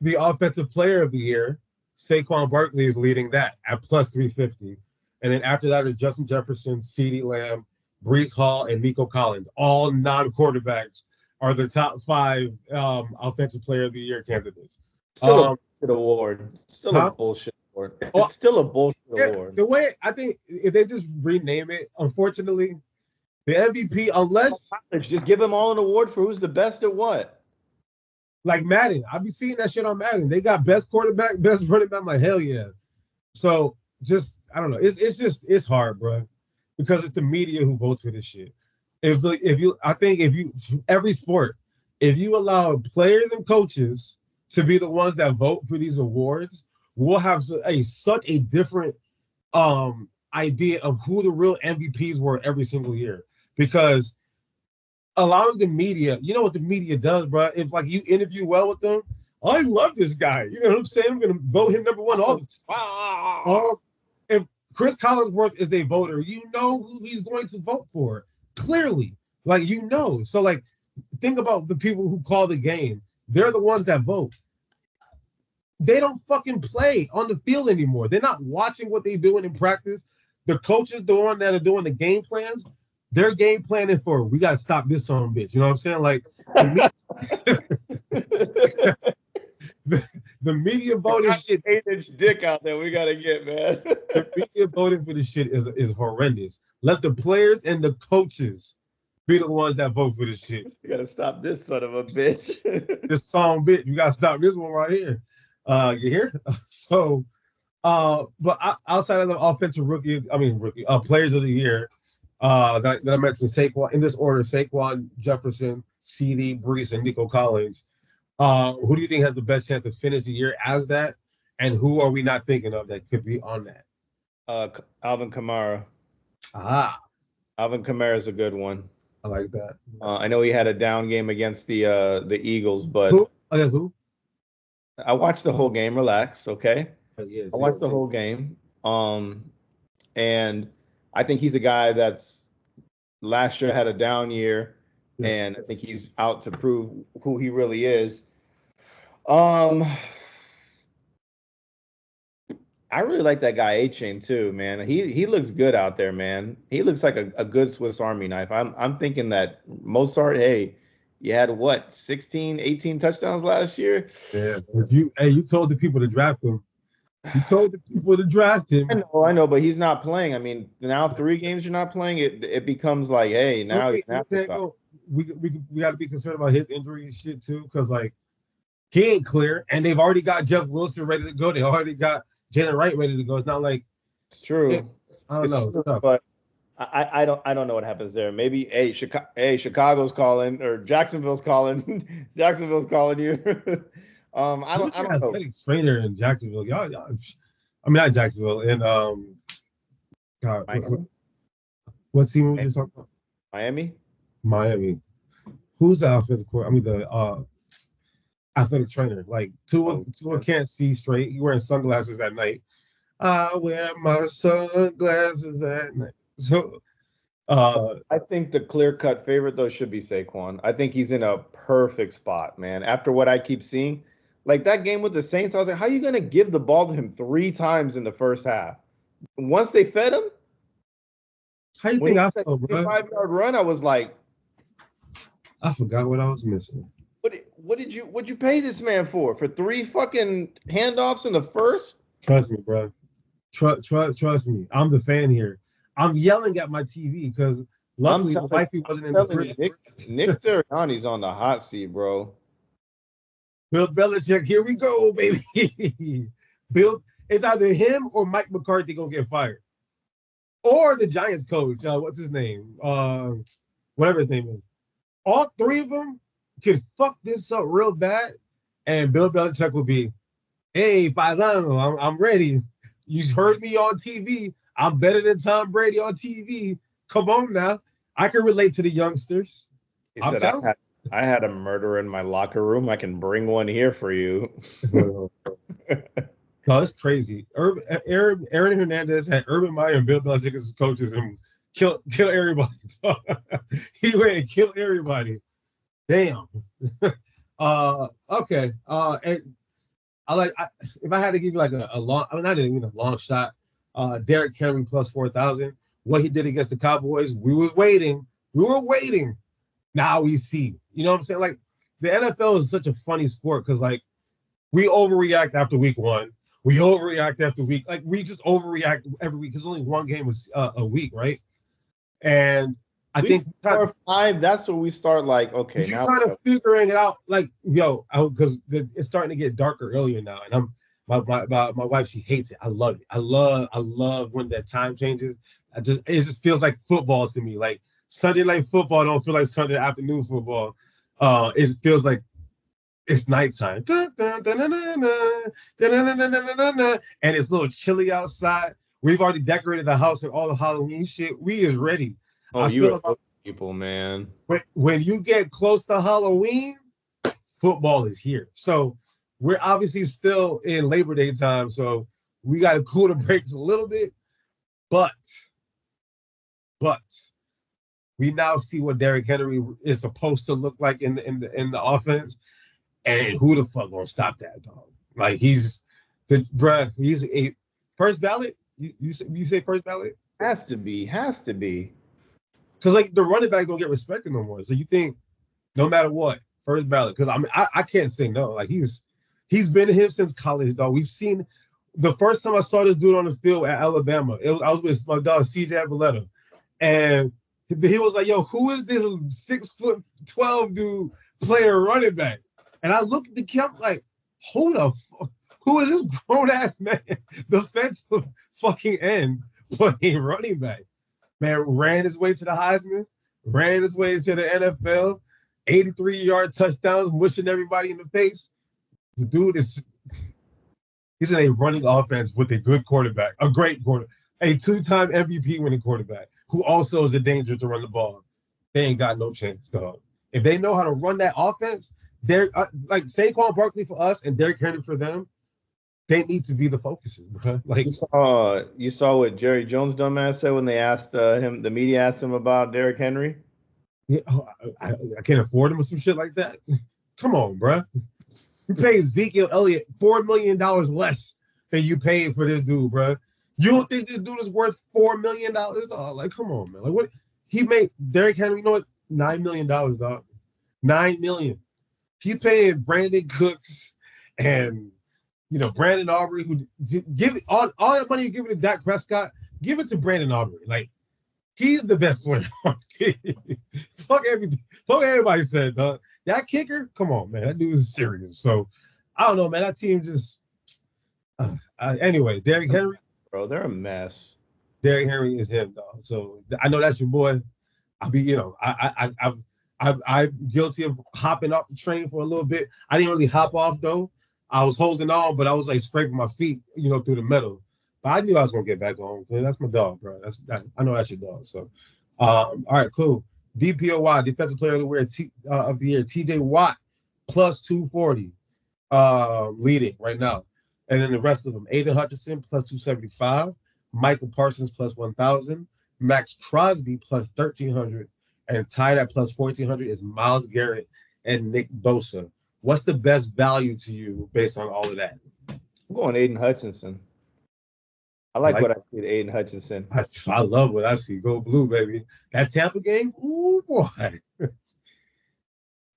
the offensive player of the year, Saquon Barkley is leading that at plus 350. And then after that is Justin Jefferson, CeeDee Lamb, Breece Hall, and Nico Collins. All non-quarterbacks are the top 5 offensive player of the year candidates. Still a bullshit award. Still a bullshit award. It's still a bullshit award. The way I think if they just rename it, unfortunately, the MVP, unless just give them all an award for who's the best at what. Like Madden, I be seeing that shit on Madden. They got best quarterback, best running back. I'm like, hell yeah. So just I don't know. It's hard, bro, because it's the media who votes for this shit. Every sport, if you allow players and coaches to be the ones that vote for these awards, we'll have such a different idea of who the real MVPs were every single year. Because allowing the media, you know what the media does, bro? If like you interview well with them, I love this guy. You know what I'm saying? I'm gonna vote him number 1 all the time. If Chris Collinsworth is a voter, you know who he's going to vote for. Clearly. Like you know. So like think about the people who call the game. They're the ones that vote. They don't fucking play on the field anymore. They're not watching what they're doing in practice. the coaches, the one that are doing the game plans, they're game planning for we gotta stop this son of a bitch. You know what I'm saying? Like the media voting shit. 8-inch dick out there. We gotta get, man. The media voting for this shit is horrendous. Let the players and the coaches be the ones that vote for this shit. You gotta stop this son of a bitch. This song bit, you gotta stop this one right here. You hear? So, but outside of the offensive rookie, players of the year, that I mentioned, Saquon in this order: Saquon, Jefferson, CD, Brees, and Nico Collins. Who do you think has the best chance to finish the year as that? And who are we not thinking of that could be on that? Alvin Kamara. Ah, Alvin Kamara is a good one. I like that. I know he had a down game against the Eagles, but who? Who? I watched the whole game. Relax, okay? Yes, I watched the whole game. And I think he's a guy that's last year had a down year, and I think he's out to prove who he really is. I really like that guy A-Chain too, man. He looks good out there, man. He looks like a good Swiss Army knife. I'm thinking that Mozart, hey, you had what, 16, 18 touchdowns last year? Yeah. You told the people to draft him. You told the people to draft him. I know, but he's not playing. I mean, now 3 games you're not playing, it becomes like, hey, now you have to stop. We got to be concerned about his injury shit too, because like he ain't clear, and they've already got Jeff Wilson ready to go. They already got Jalen Wright ready to go. It's not like it's true. I don't know, true, but I don't know what happens there. Maybe Chicago's calling or Jacksonville's calling. Jacksonville's calling you. I don't know. Athletic trainer in Jacksonville, y'all. I mean, not Jacksonville, and what team we just talking about? Miami. Who's the offensive coordinator? I mean, the athletic trainer. Like Tua can't see straight. He wearing sunglasses at night. I wear my sunglasses at night. So, I think the clear-cut favorite though should be Saquon. I think he's in a perfect spot, man. After what I keep seeing, like that game with the Saints, I was like, how are you gonna give the ball to him 3 times in the first half? Once they fed him, how you think I felt, bro? 5-yard run, I was like, I forgot what I was missing. What did you pay this man for 3 fucking handoffs in the first? Trust me, bro. Trust me. I'm the fan here. I'm yelling at my TV because luckily the wifey wasn't in the crib. Nick Sirianni's on the hot seat, bro. Bill Belichick, here we go, baby. Bill, it's either him or Mike McCarthy gonna get fired, or the Giants coach. What's his name? Whatever his name is. All 3 of them could fuck this up real bad, and Bill Belichick will be, "Hey, Paisano, I'm ready. You heard me on TV. I'm better than Tom Brady on TV. Come on now. I can relate to the youngsters." He said, I had a murderer in my locker room. I can bring one here for you. No, it's crazy. Aaron Hernandez had Urban Meyer and Bill Belichick as his coaches and kill everybody. He went and killed everybody. Damn. Okay. And if I had to give you like a long, I mean, not even a long shot, Derrick Henry plus 4,000. What he did against the Cowboys, we were waiting. Now we see. You know what I'm saying? Like the NFL is such a funny sport because like we overreact after week 1. We overreact after week. Like we just overreact every week because only one game was a week, right? And I think 4 or 5. That's where we start. Like, okay, now kind of figuring it out. Like, because it's starting to get darker earlier now, and my wife, she hates it. I love it. I love when that time changes. It just feels like football to me. Like Sunday night football don't feel like Sunday afternoon football. It feels like it's nighttime. And it's a little chilly outside. We've already decorated the house and all the Halloween shit. We is ready. Oh, you are people, man. When you get close to Halloween, football is here. So we're obviously still in Labor Day time, so we got to cool the brakes a little bit. But we now see what Derrick Henry is supposed to look like in the offense, and who the fuck gonna stop that dog? Like he's a first ballot. You say first ballot? Has to be. Has to be. Because like the running back don't get respected no more. So you think no matter what, first ballot. Because I can't say no. Like he's been him since college, dog. We've seen the first time I saw this dude on the field at Alabama. I was with my dog CJ Avaletta, and he was like, "Yo, who is this 6'12" dude playing running back?" And I looked at the camp like, "Who the fuck? Who is this grown ass man, defensive fucking end playing running back?" Man ran his way to the Heisman, ran his way to the NFL, 83-yard touchdowns, mushing everybody in the face. The dude he's in a running offense with a good quarterback, a great quarterback, a two-time MVP winning quarterback who also is a danger to run the ball. They ain't got no chance, dog. If they know how to run that offense, they're like Saquon Barkley for us and Derrick Henry for them. They need to be the focuses, bro. Like you saw what Jerry Jones dumbass said when they asked him, the media asked him about Derrick Henry. Yeah, I can't afford him or some shit like that. Come on, bro. You pay Ezekiel Elliott $4 million less than you paid for this dude, bro. You don't think this dude is worth $4 million, dog? Like, come on, man. Like, what he made Derrick Henry? You know what? $9 million, dog. $9 million. He paid Brandon Cooks and Brandon Aubrey, who give all that money you give it to Dak Prescott, give it to Brandon Aubrey. Like, he's the best player on the team. Fuck everything. Fuck everybody said, dog. That kicker, come on, man. That dude is serious. So, I don't know, man. That team just. Anyway, Derrick Henry. Bro, they're a mess. Derrick Henry is him, dog. So I know that's your boy. I'm guilty of hopping off the train for a little bit. I didn't really hop off though. I was holding on, but I was like scraping my feet, through the metal. But I knew I was gonna get back on because that's my dog, bro. I know that's your dog. So, all right, cool. DPOY, Defensive Player of the Year, TJ Watt, plus 240, leading right now. And then the rest of them, Aiden Hutchinson, plus 275, Michael Parsons, plus 1,000, Max Crosby, plus 1,300, and tied at plus 1,400 is Myles Garrett and Nick Bosa. What's the best value to you based on all of that? I'm going Aiden Hutchinson. I like what I see with Aiden Hutchinson. I love what I see. Go blue, baby. That Tampa game, ooh, boy.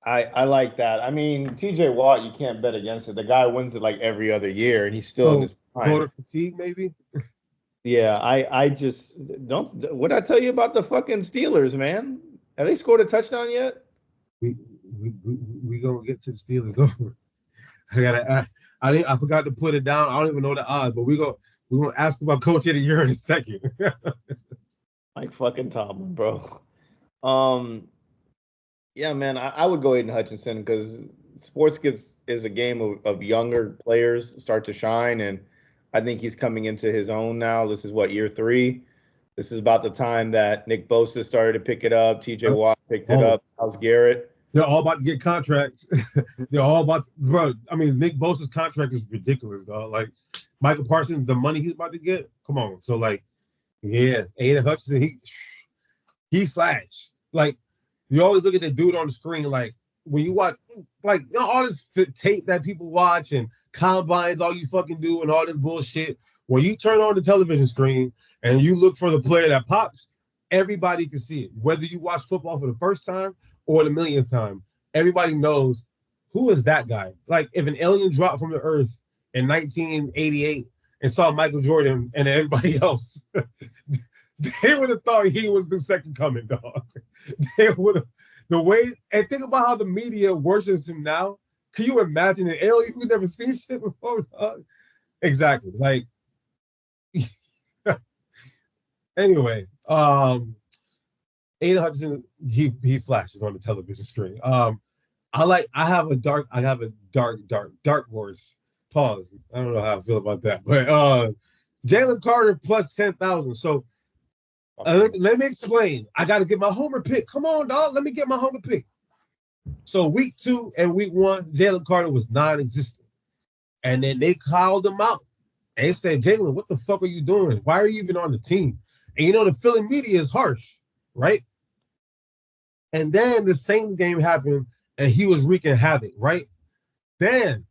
I like that. I mean, TJ Watt, you can't bet against it. The guy wins it like every other year, and he's still in his prime. Voter fatigue, maybe? Yeah, I just don't. What I tell you about the fucking Steelers, man? Have they scored a touchdown yet? We gonna get to the Steelers. I forgot to put it down. I don't even know the odds, but we're gonna ask about Coach of the Year in a second. Like fucking Tomlin, bro. Yeah, man, I would go Aiden Hutchinson because sports is a game of younger players start to shine, and I think he's coming into his own now. This is year 3. This is about the time that Nick Bosa started to pick it up. TJ Watt picked it up. Myles Garrett. They're all about to get contracts. They're all about to, bro. I mean, Nick Bosa's contract is ridiculous, dog. Like Michael Parsons, the money he's about to get. Come on. So like, yeah, Aiden Hutchinson, he flashed. Like, you always look at the dude on the screen, like when you watch, like all this tape that people watch and combines, all you fucking do and all this bullshit. When you turn on the television screen and you look for the player that pops, everybody can see it. Whether you watch football for the first time or the millionth time, everybody knows who is that guy. Like if an alien dropped from the earth in 1988 and saw Michael Jordan and everybody else, they would have thought he was the second coming, dog. They would have. The way, and think about how the media worships him now. Can you imagine an alien who never seen shit before, dog? Exactly. Like, anyway, Aiden Hutchinson, he flashes on the television screen. I have a dark horse. Pause. I don't know how I feel about that, but Jalen Carter plus 10,000. So let me explain. I got to get my homer pick. Come on, dog. Let me get my homer pick. So week 2 and week 1, Jalen Carter was non-existent, and then they called him out. They said, Jalen, what the fuck are you doing? Why are you even on the team? And the Philly media is harsh, right? And then the Saints game happened, and he was wreaking havoc, right? Then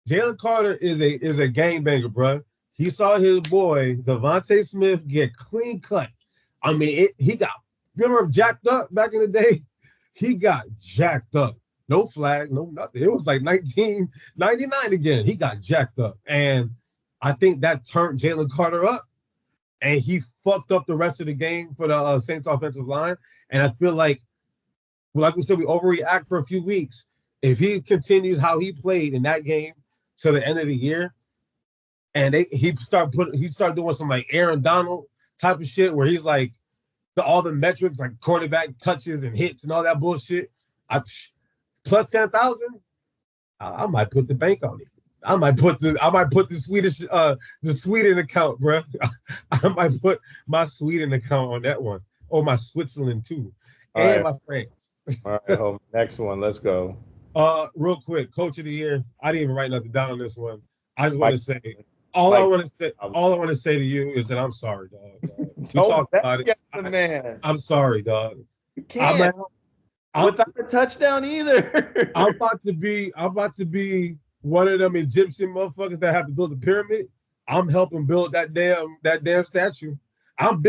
Jalen Carter is a gangbanger, bro. he saw his boy Devontae Smith get clean cut. I mean, he got, remember jacked up back in the day? He got jacked up. No flag, no nothing. It was like 1999 again. He got jacked up. And I think that turned Jalen Carter up. And he fucked up the rest of the game for the Saints offensive line. And I feel like we said, we overreact for a few weeks. If he continues how he played in that game to the end of the year, and he started doing some like Aaron Donald type of shit where he's like all the metrics like quarterback touches and hits and all that bullshit. Plus 10,000, I might put the bank on it. I might put the Sweden account, bro. I might put my Sweden account on that one, or my Switzerland too, and my France. All right, next one. Let's go. Real quick, Coach of the Year. I didn't even write nothing down on this one. I just want to say, all I want to say to you is that I'm sorry, dog. We talked about it. Man. I'm sorry, dog. You can't. Without a touchdown either. I'm about to be one of them Egyptian motherfuckers that have to build a pyramid. I'm helping build that damn statue. If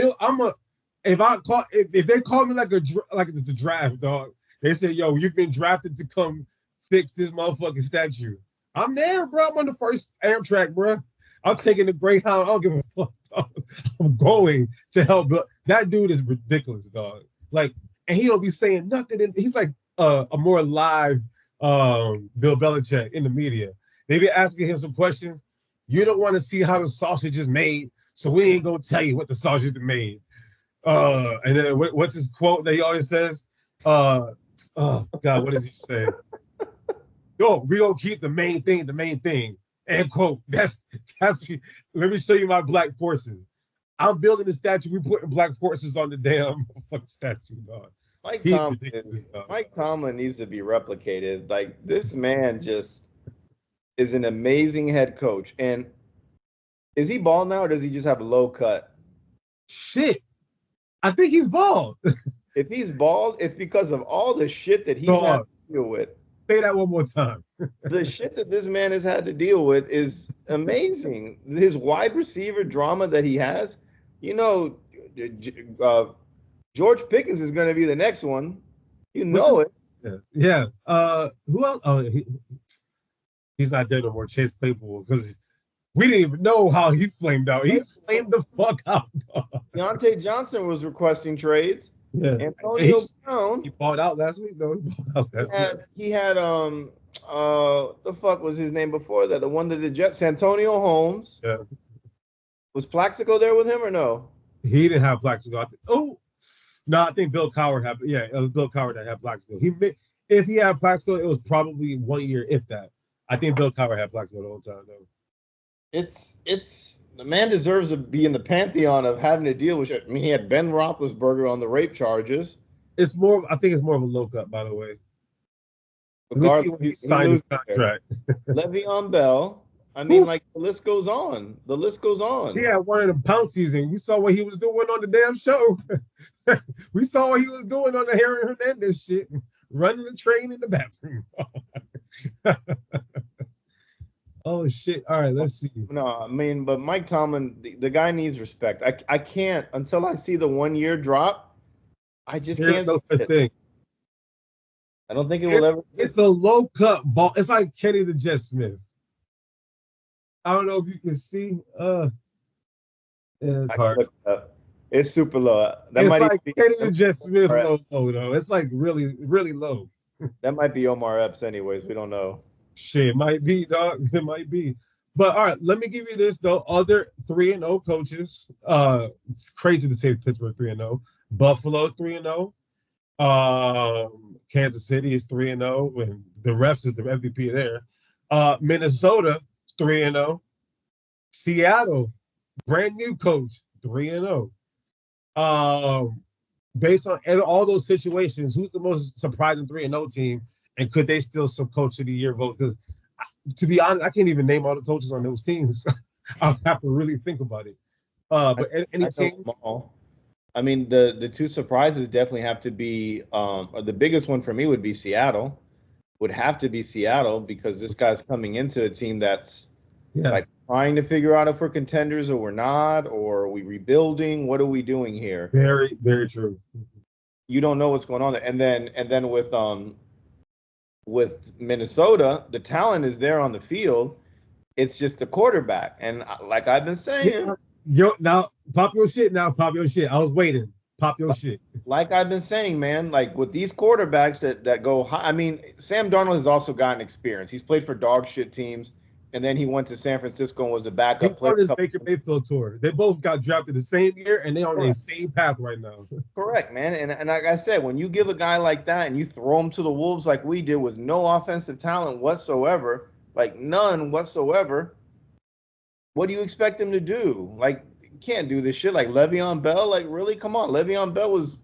they call me like it's the draft, dog. They say, yo, you've been drafted to come fix this motherfucking statue. I'm there, bro. I'm on the first Amtrak, bro. I'm taking the Greyhound. I don't give a fuck, dog. I'm going to help. That dude is ridiculous, dog. Like, and he don't be saying nothing. And he's like a more live Bill Belichick in the media. They be asking him some questions. You don't want to see how the sausage is made, so we ain't gonna tell you what the sausage is made. And then what's his quote that he always says? Oh God, what does he say? Yo, we gonna keep the main thing. End quote. That's let me show you my black forces. I'm building a statue. We putting black forces on the damn fucking statue, dog. Mike Tomlin needs to be replicated. Like, this man just is an amazing head coach. And is he bald now, or does he just have a low cut? Shit, I think he's bald. If he's bald, it's because of all the shit that he's had to deal with. Say that one more time. The shit that this man has had to deal with is amazing. His wide receiver drama that he has, you know, George Pickens is going to be the next one. You know it. Yeah. Who else? Oh, he's not there no more. Chase Claypool, because we didn't even know how he flamed out. He flamed the fuck out. Deontay Johnson was requesting trades. Yeah. Antonio Brown. He bought out last week, though. He had the fuck was his name before that? The one that the Jets, Santonio Holmes. Yeah. Was Plaxico there with him or no? He didn't have Plaxico. No, I think Bill Cowher had. Yeah, it was Bill Cowher that had Plaxico. If he had Plaxico, it was probably 1 year, if that. I think Bill Cowher had Plaxico the whole time, though. It's the man deserves to be in the pantheon of having to deal with it. I mean, he had Ben Roethlisberger on the rape charges. I think it's more of a low cut, by the way. Regardless, he signed his contract. Le'Veon Bell. I mean, like, the list goes on. The list goes on. He had one of them pouncies, and we saw what he was doing on the damn show. We saw what he was doing on the Aaron Hernandez shit, running the train in the bathroom. Oh, shit. All right, let's see. No, I mean, but Mike Tomlin, the guy needs respect. I can't, until I see the 1 year drop, I just can't see it. I don't think it will ever. It's a low cut ball. It's like Kenny the Jet Smith. I don't know if you can see. It's hard. It's super low. It's like Kenny the Jet Smith low, though. It's like really, really low. That might be Omar Epps anyways. We don't know. Shit, it might be, dog. It might be. But all right, let me give you this though. Other 3-0 coaches. It's crazy to say Pittsburgh 3-0. Buffalo 3-0. Kansas City is 3-0, and the refs is the MVP there. Minnesota 3-0. Seattle, brand new coach, 3-0. Based on all those situations, who's the most surprising 3-0 team? And could they still some coach of the year vote? Because to be honest, I can't even name all the coaches on those teams. I'll have to really think about it. But any team? I mean, the two surprises definitely have to be. The biggest one for me would be Seattle. Would have to be Seattle because this guy's coming into a team that's like trying to figure out if we're contenders or we're not, or are we rebuilding? What are we doing here? Very, very true. You don't know what's going on there. And then with Minnesota, the talent is there on the field. It's just the quarterback. And like I've been saying, Yo, now pop your shit. Now pop your shit. I was waiting. Pop your shit. like I've been saying, man, like with these quarterbacks that go high. I mean, Sam Darnold has also gotten experience. He's played for dog shit teams, and then he went to San Francisco and was a backup He's player. on his Baker Mayfield tour. They both got drafted the same year, and they're on the same path right now. Correct, man. And like I said, when you give a guy like that and you throw him to the wolves like we did with no offensive talent whatsoever, like none whatsoever, what do you expect him to do? Like, you can't do this shit. Like Le'Veon Bell, like really, come on. Le'Veon Bell was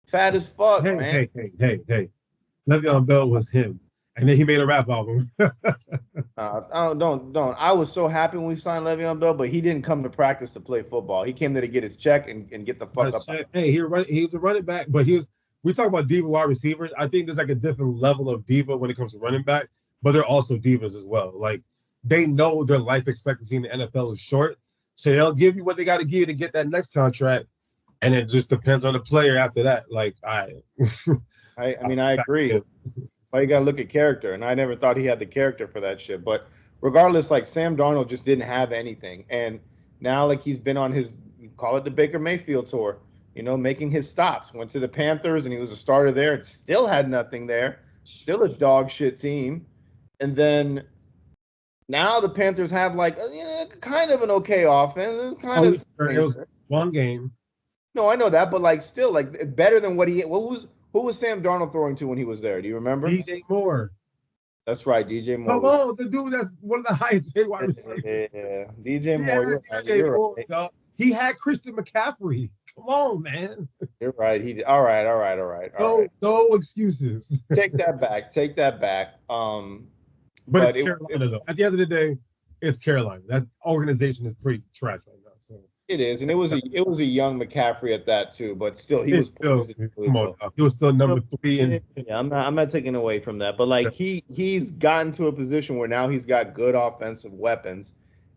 fat as fuck, man. Hey. Le'Veon Bell was him. And then he made a rap album. Don't. I was so happy when we signed Le'Veon Bell, but he didn't come to practice to play football. He came there to get his check and get the fuck up. Hey, he's a running back, but we talk about diva wide receivers. I think there's like a different level of diva when it comes to running back, but they're also divas as well. Like they know their life expectancy in the NFL is short, so they'll give you what they got to give you to get that next contract, and it just depends on the player after that. Like I mean, I agree. But you gotta look at character, and I never thought he had the character for that shit. But regardless, like Sam Darnold just didn't have anything, and now like he's been on his, call it the Baker Mayfield tour, making his stops. Went to the Panthers and he was a starter there. Still had nothing there. Still a dog shit team, and then now the Panthers have like kind of an okay offense. It's kind of it was one game. No, I know that, but like still like better than what he. Who was Sam Darnold throwing to when he was there? Do you remember? DJ Moore. That's right, DJ Moore. Come on, the dude that's one of the highest paid wide receivers. Yeah, DJ Moore. You're right. Moore, he had Christian McCaffrey. Come on, man. You're right. All right. No excuses. Take that back. But it's Carolina, though. At the end of the day, it's Carolina. That organization is pretty trash right now. So. It is, and it was a young McCaffrey at that too, but still he was still number 3. And yeah, I'm not taking away from that, but like he's gotten to a position where now he's got good offensive weapons,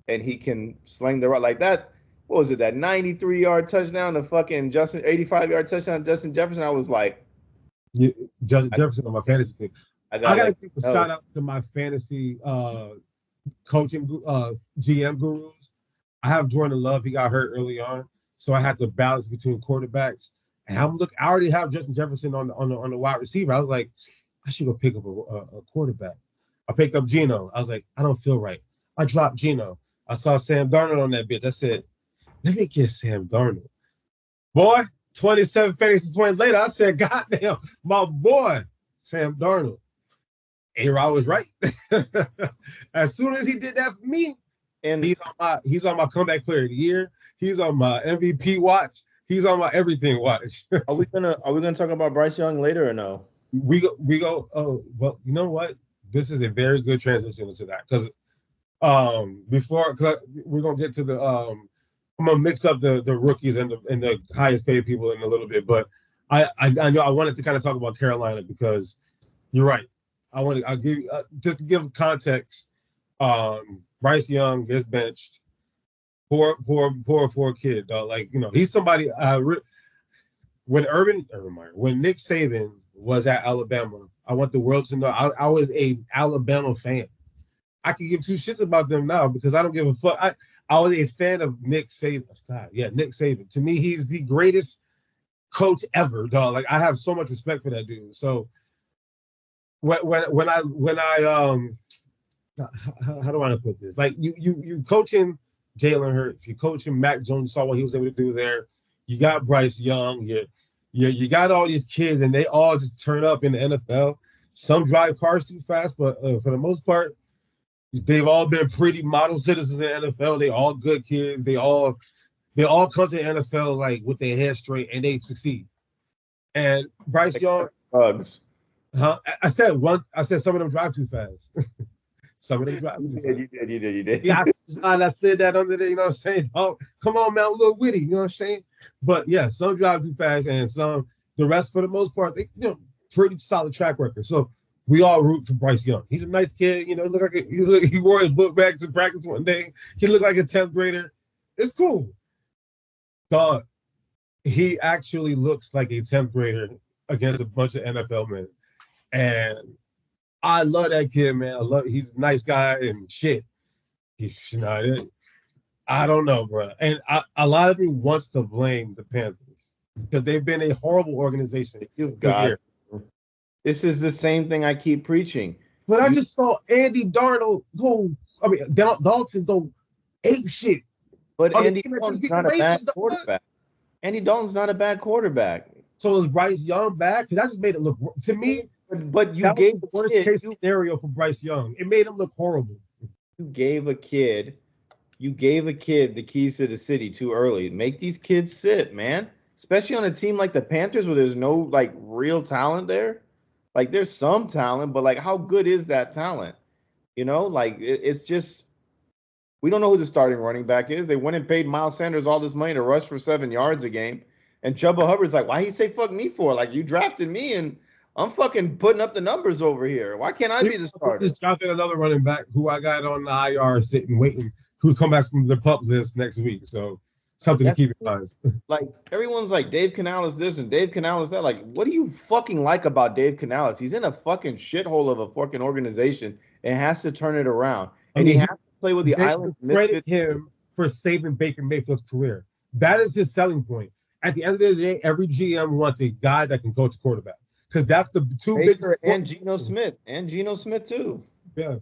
and he can sling the rock like that. What was it? That 93-yard touchdown to fucking 85-yard touchdown to Justin Jefferson. I was like, Justin Jefferson on my fantasy team. I gotta give a shout out to my fantasy coaching GM gurus. I have Jordan Love. He got hurt early on, so I had to balance between quarterbacks. And I already have Justin Jefferson on the wide receiver. I was like, I should go pick up a quarterback. I picked up Geno. I was like, I don't feel right. I dropped Geno. I saw Sam Darnold on that bitch. I said, let me get Sam Darnold. Boy, 27 fantasy points later, I said, goddamn, my boy, Sam Darnold. A-Rod was right. As soon as he did that for me, and he's on my comeback player of the year. He's on my MVP watch. He's on my everything watch. Are we gonna talk about Bryce Young later or no? We go. Oh, well, you know what? This is a very good transition into that because we're gonna get to the I'm gonna mix up the rookies and the highest paid people in a little bit, but I know I wanted to kind of talk about Carolina because you're right. I'll give you just to give context. Bryce Young gets benched. Poor kid, dog. Like, he's somebody. When Nick Saban was at Alabama, I want the world to know I was a Alabama fan. I can give two shits about them now because I don't give a fuck. I was a fan of Nick Saban. God, yeah, Nick Saban. To me, he's the greatest coach ever, dog. Like, I have so much respect for that dude. So when I how do I put this? Like you coaching Jalen Hurts, you coaching Mac Jones, you saw what he was able to do there. You got Bryce Young, you got all these kids, and they all just turn up in the NFL. Some drive cars too fast, but for the most part, they've all been pretty model citizens in the NFL. They all good kids. They all come to the NFL like with their head straight, and they succeed. And Bryce Young, bugs. Huh? I said some of them drive too fast. Some of them drive too fast. You did. Yeah, I said that under the, you know what I'm saying? Oh, come on, man, I'm a little witty, you know what I'm saying? But yeah, some drive too fast, and the rest for the most part, they pretty solid track record. So we all root for Bryce Young. He's a nice kid. You know, look like he wore his book bag to practice one day. He looked like a 10th grader. It's cool. But he actually looks like a 10th grader against a bunch of NFL men. And I love that kid, man. He's a nice guy and shit. He's not it. I don't know, bro. And a lot of me wants to blame the Panthers because they've been a horrible organization for years. This is the same thing I keep preaching. But I just saw Andy Darnold Dalton go ape shit. But Andy Dalton's not a bad quarterback. Andy Dalton's not a bad quarterback. So is Bryce Young bad? Because I just made it look, to me, but you gave the worst case scenario for Bryce Young. It made him look horrible. You gave a kid the keys to the city too early. Make these kids sit, man. Especially on a team like the Panthers where there's no like real talent there. Like there's some talent, but like how good is that talent? You know, like it's just we don't know who the starting running back is. They went and paid Miles Sanders all this money to rush for 7 yards a game. And Chuba Hubbard's like, why he say fuck me for? Like you drafted me and I'm fucking putting up the numbers over here. Why can't I be the starter? Just drafted another running back who I got on the IR sitting waiting, who come back from the pup list next week. So something to keep in mind. Like everyone's like Dave Canales this and Dave Canales that. Like, what do you fucking like about Dave Canales? He's in a fucking shithole of a fucking organization and has to turn it around. And he has to play with the island. Credit him for saving Baker Mayfield's career. That is his selling point. At the end of the day, every GM wants a guy that can coach a quarterback. Because that's the two biggest. And Geno Smith too. Yeah.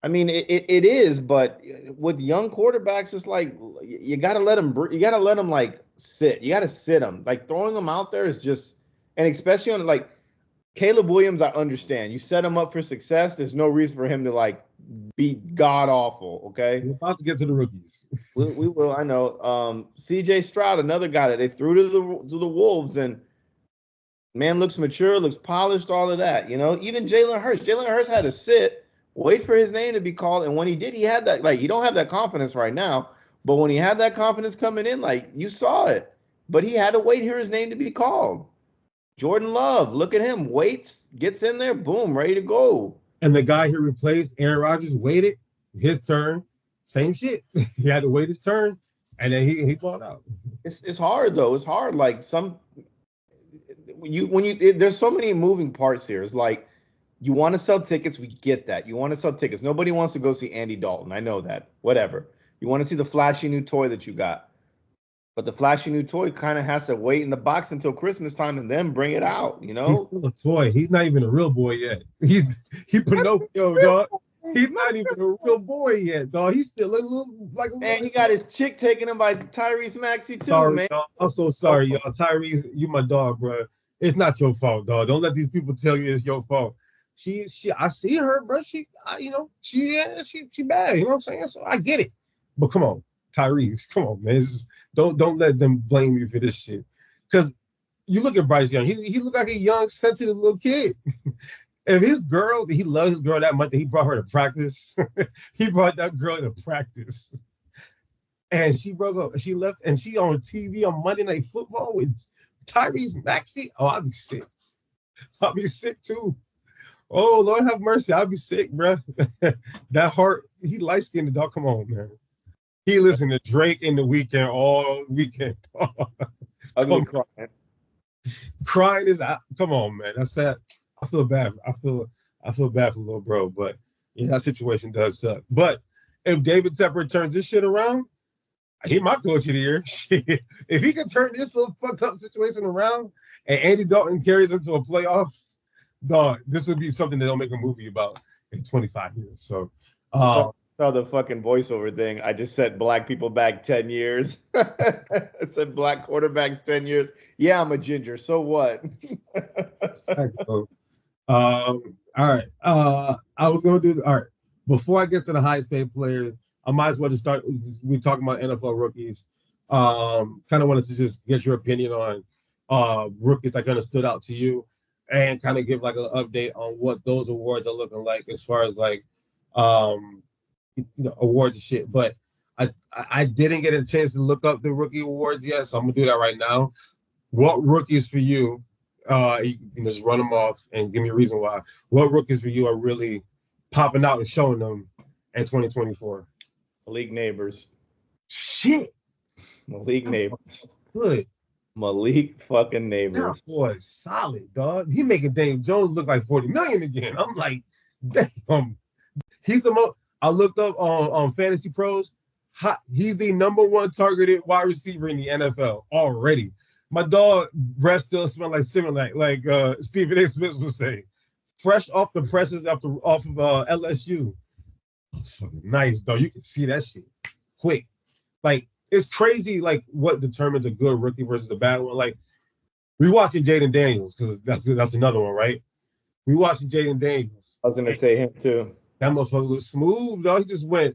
I mean, it is, but with young quarterbacks, it's like you gotta let them. You gotta let them like sit. You gotta sit them. Like throwing them out there is just, and especially on like Caleb Williams, I understand. You set him up for success. There's no reason for him to like be god awful. Okay, we're about to get to the rookies. we will. I know. C.J. Stroud, another guy that they threw to the Wolves, and man looks mature, looks polished, all of that. You know, even Jalen Hurts. Jalen Hurts had to sit. Wait for his name to be called. And when he did, he had that, like, he don't have that confidence right now. But when he had that confidence coming in, like, you saw it. But he had to wait for his name to be called. Jordan Love, look at him. Waits, gets in there, boom, ready to go. And the guy he replaced, Aaron Rodgers, waited his turn. Same shit. He had to wait his turn. And then he balled out. It's hard, though. It's hard. Like, there's so many moving parts here. It's like, you want to sell tickets, we get that. You want to sell tickets. Nobody wants to go see Andy Dalton. I know that. Whatever. You want to see the flashy new toy that you got. But the flashy new toy kind of has to wait in the box until Christmas time and then bring it out, you know? He's still a toy. He's not even a real boy yet. He Pinocchio, dog. He's not even a real boy yet, dog. He's still a little like a man. He got his chick taken him by Tyrese Maxey too, sorry, man. Dog. I'm so sorry, y'all. Tyrese, you my dog, bro. It's not your fault, dog. Don't let these people tell you it's your fault. She I see her, bro. She bad. You know what I'm saying? So I get it. But come on, Tyrese, come on, man. Don't let them blame you for this shit. Because you look at Bryce Young, he looked like a young, sensitive little kid. If his girl, he loves his girl that much that he brought her to practice. He brought that girl to practice. And she broke up. She left, and she on TV on Monday Night Football with Tyrese Maxey. Oh, I'll be sick. I'll be sick too. Oh, Lord have mercy. I'll be sick, bro. That heart, he light-skinned, dog. Come on, man. He listened to Drake in the weekend all weekend. Ugly crying. Crying is out. Come on, man. That's sad. I feel bad. I feel bad for little bro, but yeah, that situation does suck. But if David Tepper turns this shit around, he my coach of the year. If he can turn this little fucked up situation around and Andy Dalton carries him to a playoffs, dog, this would be something that they'll make a movie about in 25 years. So, saw the fucking voiceover thing. I just said black people back 10 years. I said black quarterbacks 10 years. Yeah, I'm a ginger. So what? All right. I was going to do, all right. Before I get to the highest paid players, I might as well just start. We talking about NFL rookies. Kind of wanted to just get your opinion on rookies that kind of stood out to you, and kind of give like an update on what those awards are looking like as far as like awards and shit. But I didn't get a chance to look up the rookie awards yet, so I'm gonna do that right now. What rookies for you You can just run them off and give me a reason why. What rookies for you are really popping out and showing them in 2024? Malik Neighbors. Shit. Malik Neighbors. Good. Malik fucking That Neighbors. boy is solid, dog. He making Dave Jones look like 40 million again. I'm like, damn. He's the most. I looked up on Fantasy Pros. He's the #1 targeted wide receiver in the NFL already. My dog breath still smell like Similac, like Stephen A. Smith would say. Fresh off the presses off of LSU. Fucking nice, dog. You can see that shit quick. Like, it's crazy, like, what determines a good rookie versus a bad one. Like, we watching Jaden Daniels, because that's another one, right? We watching Jaden Daniels. I was gonna say him too. That motherfucker was smooth, dog.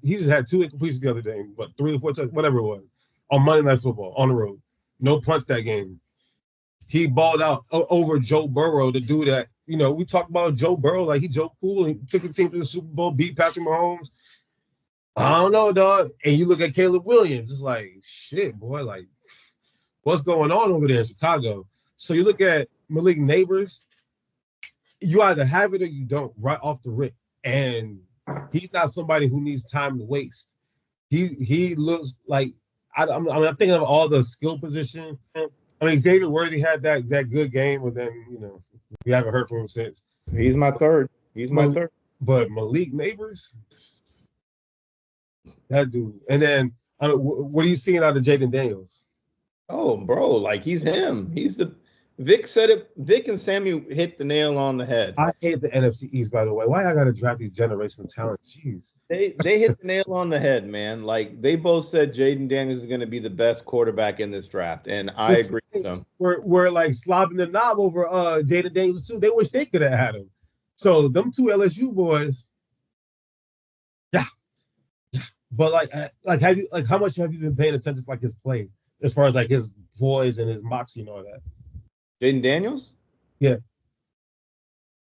He just had 2 incompletions the other day, but 3 or 4 touchdowns, whatever it was, on Monday Night Football, on the road. No punts that game. He balled out over Joe Burrow to do that. You know, we talk about Joe Burrow like he Joe Cool and he took the team to the Super Bowl, beat Patrick Mahomes. I don't know, dog. And you look at Caleb Williams, it's like, shit, boy, like, what's going on over there in Chicago? So you look at Malik Neighbors, you either have it or you don't, right off the rip. And he's not somebody who needs time to waste. He looks like, I'm thinking of all the skill position. I mean, Xavier Worthy had that good game, but then, you know, we haven't heard from him since. He's my third. But Malik Neighbors, that dude. And then, what are you seeing out of Jaden Daniels? Oh, bro, like he's him. He's the Vic said it. Vic and Sammy hit the nail on the head. I hate the NFC East, by the way. Why I gotta draft these generational talent? Jeez. They hit the nail on the head, man. Like they both said Jaden Daniels is going to be the best quarterback in this draft, and I agree with them. We're like slobbing the knob over Jaden Daniels too. They wish they could have had him. So them 2 LSU boys, yeah. But like have you how much have you been paying attention to like his play as far as like his voice and his moxie and all that? Jaden Daniels? Yeah.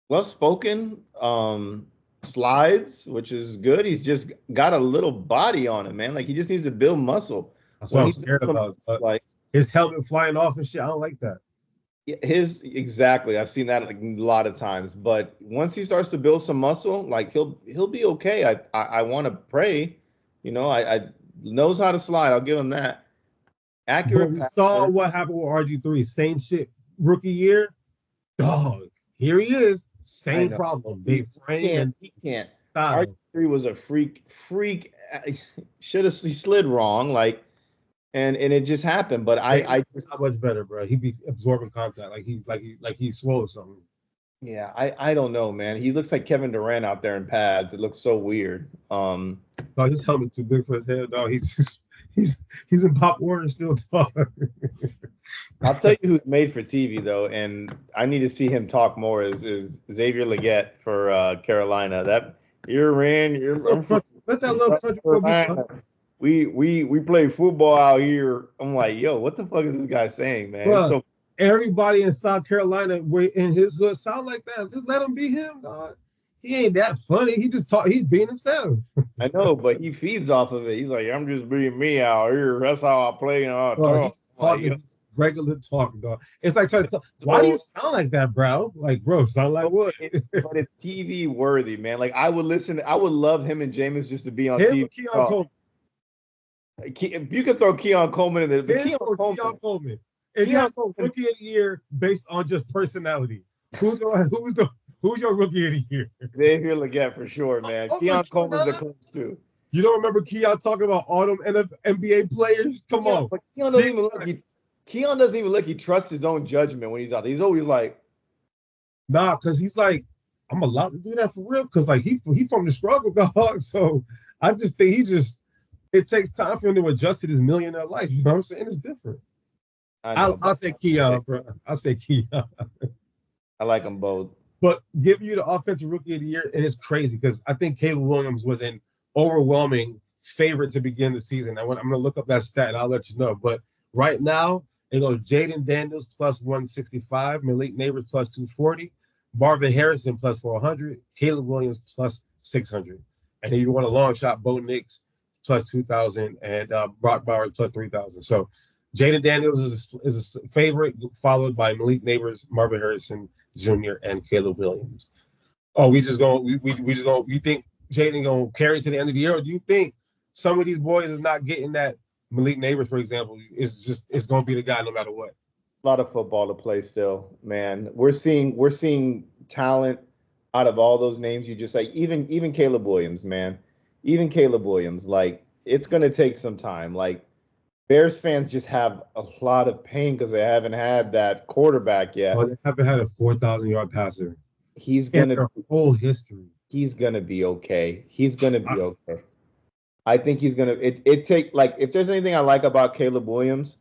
Well spoken, slides, which is good. He's just got a little body on him, man. Like he just needs to build muscle. That's what I'm scared about. Like his helmet flying off and shit. I don't like that. Exactly. I've seen that like a lot of times. But once he starts to build some muscle, like he'll be okay. I want to pray. You know, I knows how to slide. I'll give him that. Accurate. But we saw what happened with RG3. Same shit. Rookie year, dog. Here he is. Same problem. Big frame. He can't. RG3 was a freak. Should have slid wrong. Like, and it just happened. But I just not much better, bro. He be absorbing contact like he's swole or something. Yeah, I don't know, man. He looks like Kevin Durant out there in pads. It looks so weird. Dog, his helmet too big for his head, dog. He's in Pop Warner still, dog. I'll tell you who's made for TV though, and I need to see him talk more. Is Xavier Legette for Carolina? That let that little country go. We play football out here. I'm like, yo, what the fuck is this guy saying, man? Bruh, so everybody in South Carolina in his hood sound like that. Just let him be him, dog. He ain't that funny. He just he's being himself. I know, but he feeds off of it. He's like, I'm just being me out here. That's how I play. He's talking regular talk, dog. It's like trying to talk. Why do you sound like that, bro? Like, bro, sound like what? But it's TV worthy, man. Like I would listen. I would love him and Jameis just to be on TV. You can throw Keon Coleman in there. Keon Coleman. If you have a rookie of the year based on just personality, who's your rookie of the year? Xavier Legette for sure, man. Keon Coleman's a close too. You don't remember Keon talking about all them NBA players? Come on. But Keon doesn't even look he trusts his own judgment when he's out there. He's always like, nah, because he's like, I'm allowed to do that for real. Because like he from the struggle, dog. So I just think it takes time for him to adjust to this millionaire life. You know what I'm saying? It's different. I'll say Keon, bro. I'll say Keon. I like them both. But give you the offensive rookie of the year, and it's crazy because I think Caleb Williams was an overwhelming favorite to begin the season. I'm going to look up that stat, and I'll let you know. But right now, it goes Jaden Daniels plus 165, Malik Neighbors plus 240, Marvin Harrison plus 400, Caleb Williams plus 600. And then you want a long shot, Bo Nix plus 2,000, and Brock Bowers plus 3,000. So Jaden Daniels is a favorite, followed by Malik Neighbors, Marvin Harrison Jr., and Caleb Williams. Oh, we just going you think Jaden gonna carry to the end of the year, or do you think some of these boys is not getting that? Malik Neighbors, for example, is gonna be the guy no matter what. A lot of football to play still, man. We're seeing talent out of all those names you just like. Even Caleb Williams, man. Even Caleb Williams, like it's gonna take some time. Like Bears fans just have a lot of pain because they haven't had that quarterback yet. Oh, they haven't had a 4,000-yard passer. He's gonna their whole history. He's gonna be okay. He's gonna be okay. I think he's gonna. It take like if there's anything I like about Caleb Williams,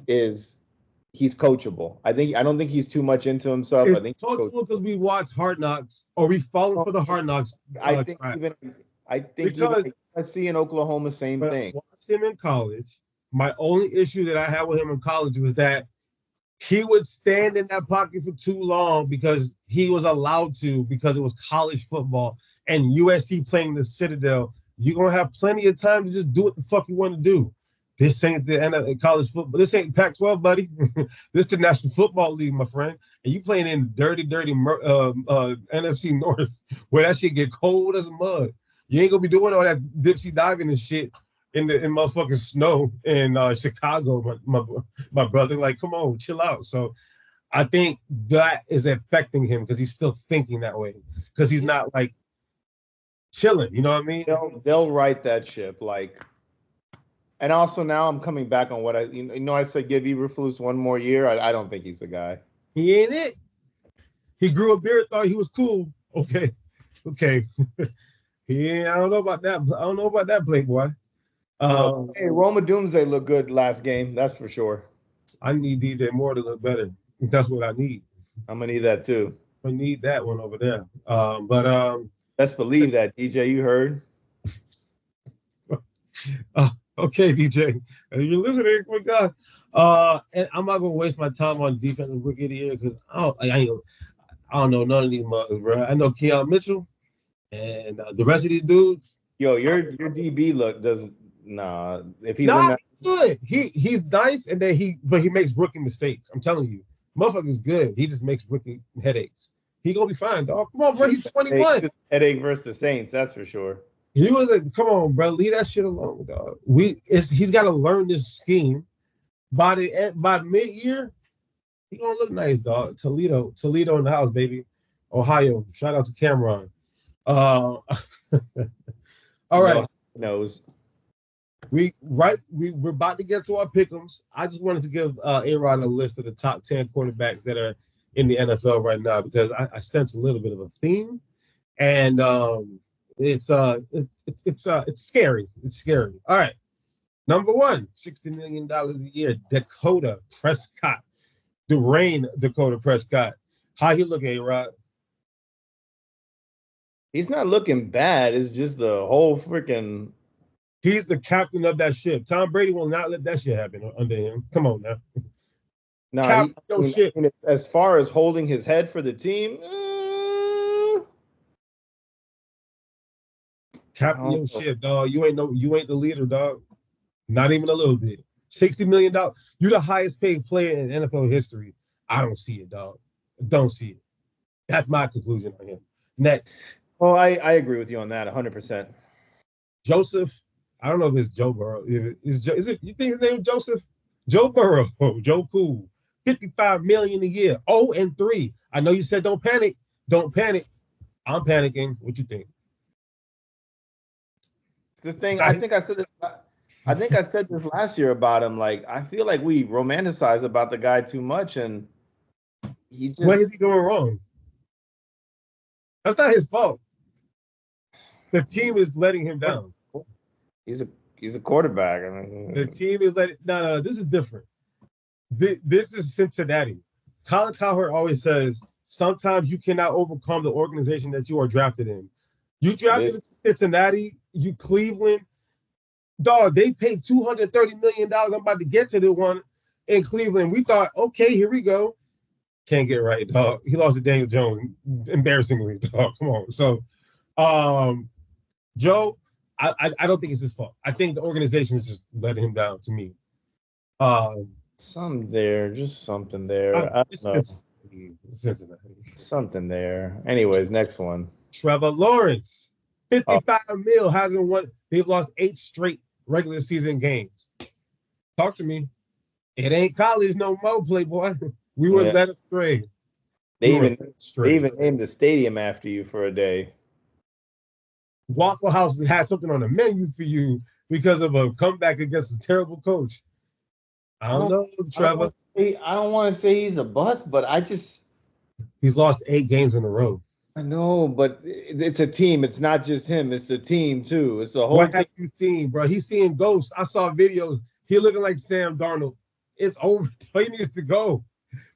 is he's coachable. I don't think he's too much into himself. I think he's coachable because we watch Hard Knocks or we follow for the Hard Knocks. I think because I see in Oklahoma same thing. I watched him in college. My only issue that I had with him in college was that he would stand in that pocket for too long because he was allowed to, because it was college football and USC playing the Citadel. You're going to have plenty of time to just do what the fuck you want to do. This ain't the end of college football. This ain't Pac-12, buddy. This is the National Football League, my friend. And you playing in dirty NFC North where that shit get cold as mud. You ain't going to be doing all that dipsy diving and shit in motherfucking snow in Chicago, my brother. Like, come on, chill out. So I think that is affecting him because he's still thinking that way. Because he's not like chilling, you know what I mean? They'll right that ship. Like, and also now I'm coming back on what I said give Eberflus one more year. I don't think he's the guy. He ain't it. He grew a beard, thought he was cool. Okay. I don't know about that, Playboy. Hey, Roma Doomsday looked good last game. That's for sure. I need DJ Moore to look better. That's what I need. I'm gonna need that too. I need that one over there. Best believe that, DJ. You heard. Okay, DJ. You're listening. Oh my God. And I'm not gonna waste my time on defensive rookie of the year because I don't know none of these mugs, bro. I know Keon Mitchell and the rest of these dudes. Yo, your DB look does. Nah, if he's in that, good. He's nice, and then he makes rookie mistakes. I'm telling you, motherfucker's good. He just makes rookie headaches. He gonna be fine, dog. Come on, bro. He's 21. Headache versus the Saints, that's for sure. He was come on, bro. Leave that shit alone, dog. He's got to learn this scheme. By mid-year, he gonna look nice, dog. Toledo in the house, baby. Ohio. Shout out to Cameron. All right. Knows. We're about to get to our pick'ems. I just wanted to give Aaron a list of the top 10 quarterbacks that are in the NFL right now because I sense a little bit of a theme, and it's scary. It's scary. All right, number one, $60 million a year, Dakota Prescott, Dakota Prescott. How he look, A-Rod? He's not looking bad. It's just the whole freaking. He's the captain of that ship. Tom Brady will not let that shit happen under him. Come on now. No, as far as holding his head for the team, captain your ship, dog. You ain't the leader, dog. Not even a little bit. $60 million. You're the highest paid player in NFL history. I don't see it, dog. Don't see it. That's my conclusion on him. Next. Oh, I agree with you on that 100%. Joseph. I don't know if it's Joe Burrow. Is it? You think his name is Joseph? Joe Burrow. Joe Cool. $55 million a year. 0-3. I know you said don't panic. Don't panic. I'm panicking. What you think? It's the thing. I think I said this last year about him. Like, I feel like we romanticize about the guy too much, and he just. What is he doing wrong? That's not his fault. The team is letting him down. He's a quarterback. I mean, the team is letting. No. This is different. This is Cincinnati. Colin Cowherd always says sometimes you cannot overcome the organization that you are drafted in. You drafted in Cincinnati, you Cleveland. Dog, they paid $230 million. I'm about to get to the one in Cleveland. We thought, okay, here we go. Can't get right, dog. He lost to Daniel Jones, embarrassingly, dog. Come on. So, Joe, I don't think it's his fault. I think the organization is just letting him down to me. Some there, just something there. I don't It's know. Cincinnati. Something there. Anyways, next one. Trevor Lawrence, Oh, 55 mil, hasn't won. They've lost 8 straight regular season games. Talk to me. It ain't college no more, Playboy. We were yeah. led astray. We They were even led they astray. even named the stadium after you for a day. Waffle House has something on the menu for you because of a comeback against a terrible coach. I I don't don't know, I don't Trevor. want to say I don't want to say he's a bust, but He's lost 8 games in a row. I know, but it's a team. It's not just him. It's the team too. It's the whole What team. have you seen, bro? He's seeing ghosts. I saw videos. He looking like Sam Darnold. It's over. He needs to go.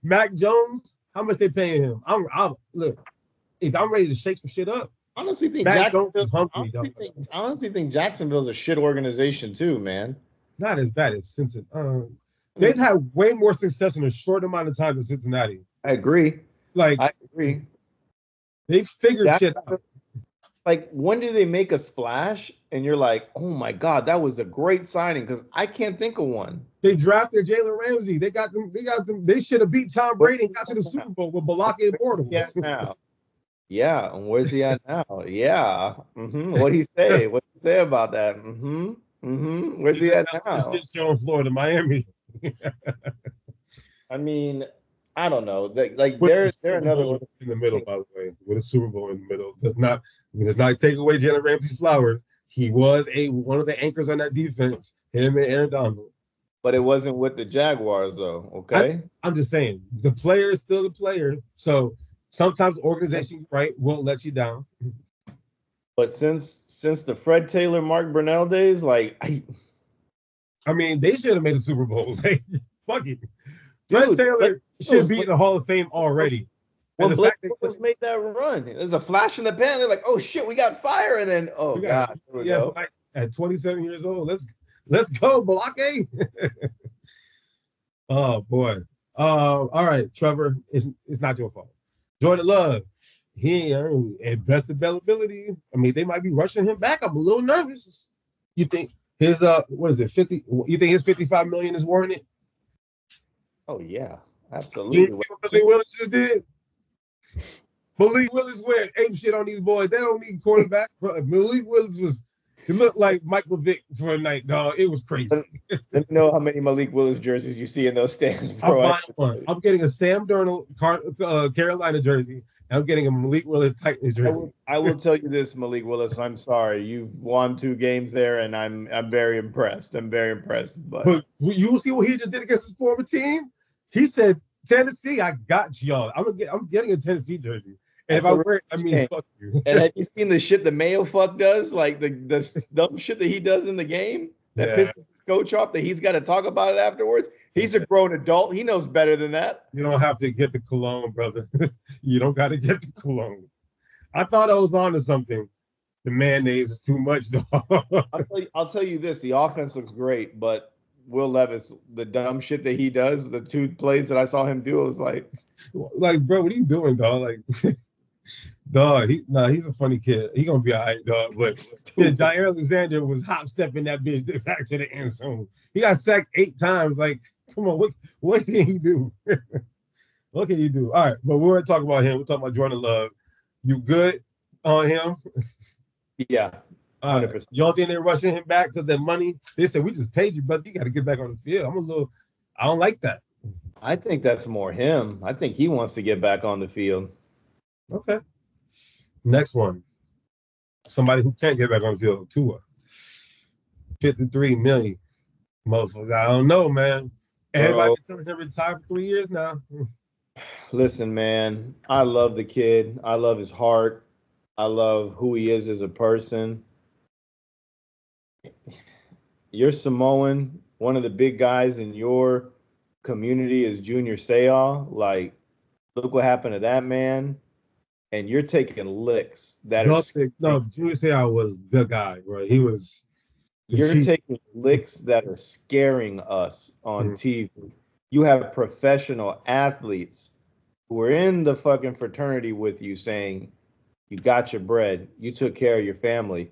Mac Jones, how much they paying him? I'm look. If I'm ready to shake some shit up, I honestly think Mac Jones Jacksonville. is hungry, dog. I honestly think Jacksonville's a shit organization too, man. Not as bad as Cincinnati. I They've mean, had way more success in a short amount of time than Cincinnati. I agree. Like I agree. they figured shit Jacksonville, out. like when do they make a splash and you're like, oh my god, that was a great signing? Because I can't think of one. They drafted Jalen Ramsey. They got them. They got them. They should have beat Tom Where's Brady and he got to at the now? Super Bowl with Balake Where's he at Bortles. now? Yeah, and where's he at now? Yeah. What'd he say? What'd he say about that? Where's He's he at at the now? shit show in Florida, Miami, I mean, I don't know. Like with a they're Super another Bowl in the middle. By the way, with a Super Bowl in the middle, does not take away Jalen Ramsey's flowers. He was one of the anchors on that defense. Him and Aaron Donald. but it wasn't with the Jaguars though. I, Okay. I'm just saying the player is still the player. So sometimes organization right won't let you down. But since the Fred Taylor, Mark Brunell days, like I mean, they should have made a Super Bowl. Like, fuck it. Fred dude, Blake Taylor should Bortles, be in the Hall of Fame already. And when the Blake fact that Bortles made that run, there's a flash in the pan. They're like, oh shit, we got fire, and then oh we got god, here we go. UCF at 27 years old. Let's go, Balake. Oh boy. All right, Trevor. It's not your fault. Jordan Love. He at best availability. I mean, they might be rushing him back. I'm a little nervous. You think his what is it, 50? You think his 55 million is warranted? Oh yeah, You absolutely. see what Malik Willis just did? Malik Willis went ape shit on these boys. They don't need quarterback. Malik Willis he looked like Michael Vick for a night, dog. It was crazy. Let me know how many Malik Willis jerseys you see in those stands, I'm bro. buying one. I'm getting a Sam Darnold Carolina jersey, and I'm getting a Malik Willis Titans jersey. I will tell you this, Malik Willis. I'm sorry, you've won 2 games there, and I'm very impressed. I'm very impressed. But But you will see what he just did against his former team. He said, "Tennessee, I got y'all. I'm getting a Tennessee jersey, and if that's I a wear it, that means shame. fuck you." And have you seen the shit the Mayo fuck does? Like the dumb shit that he does in the game that Yeah, pisses his coach off that he's got to talk about it afterwards. He's a grown adult. He knows better than that. you don't have to get the cologne, brother. You don't got to get the cologne. I thought I was on to something. The mayonnaise is too much, dog. I'll tell you this: the offense looks great, but Will Levis, the dumb shit that he does, the 2 plays that I saw him do, I was like, Like, bro, what are you doing, dog? Like, dog, he's a funny kid. He gonna be all right, dog. But yeah, stupid. Jair Alexander was hop stepping that bitch back to the end zone. He got sacked 8 times. Like, come on, what can he do? What can he do? All right, but we're gonna talk about him. We're talking about Jordan Love. You good on him? Yeah, 100%. You don't think they're rushing him back because that money? They said we just paid you, but you got to get back on the field. I don't like that. I think that's more him. I think he wants to get back on the field. Okay. Next one. Somebody who can't get back on the field. Tua. 53 million. Motherfucker. I don't know, man. Everybody Bro, been telling him to retire for 3 years now. listen, man, I love the kid. I love his heart. I love who he is as a person. You're Samoan. One of the big guys in your community is Junior Seau. Like, look what happened to that man. And you're taking licks that are No, Junior Seau was the guy, right? He was you're taking licks that are scaring us on TV. You have professional athletes who are in the fucking fraternity with you saying, you got your bread, you took care of your family.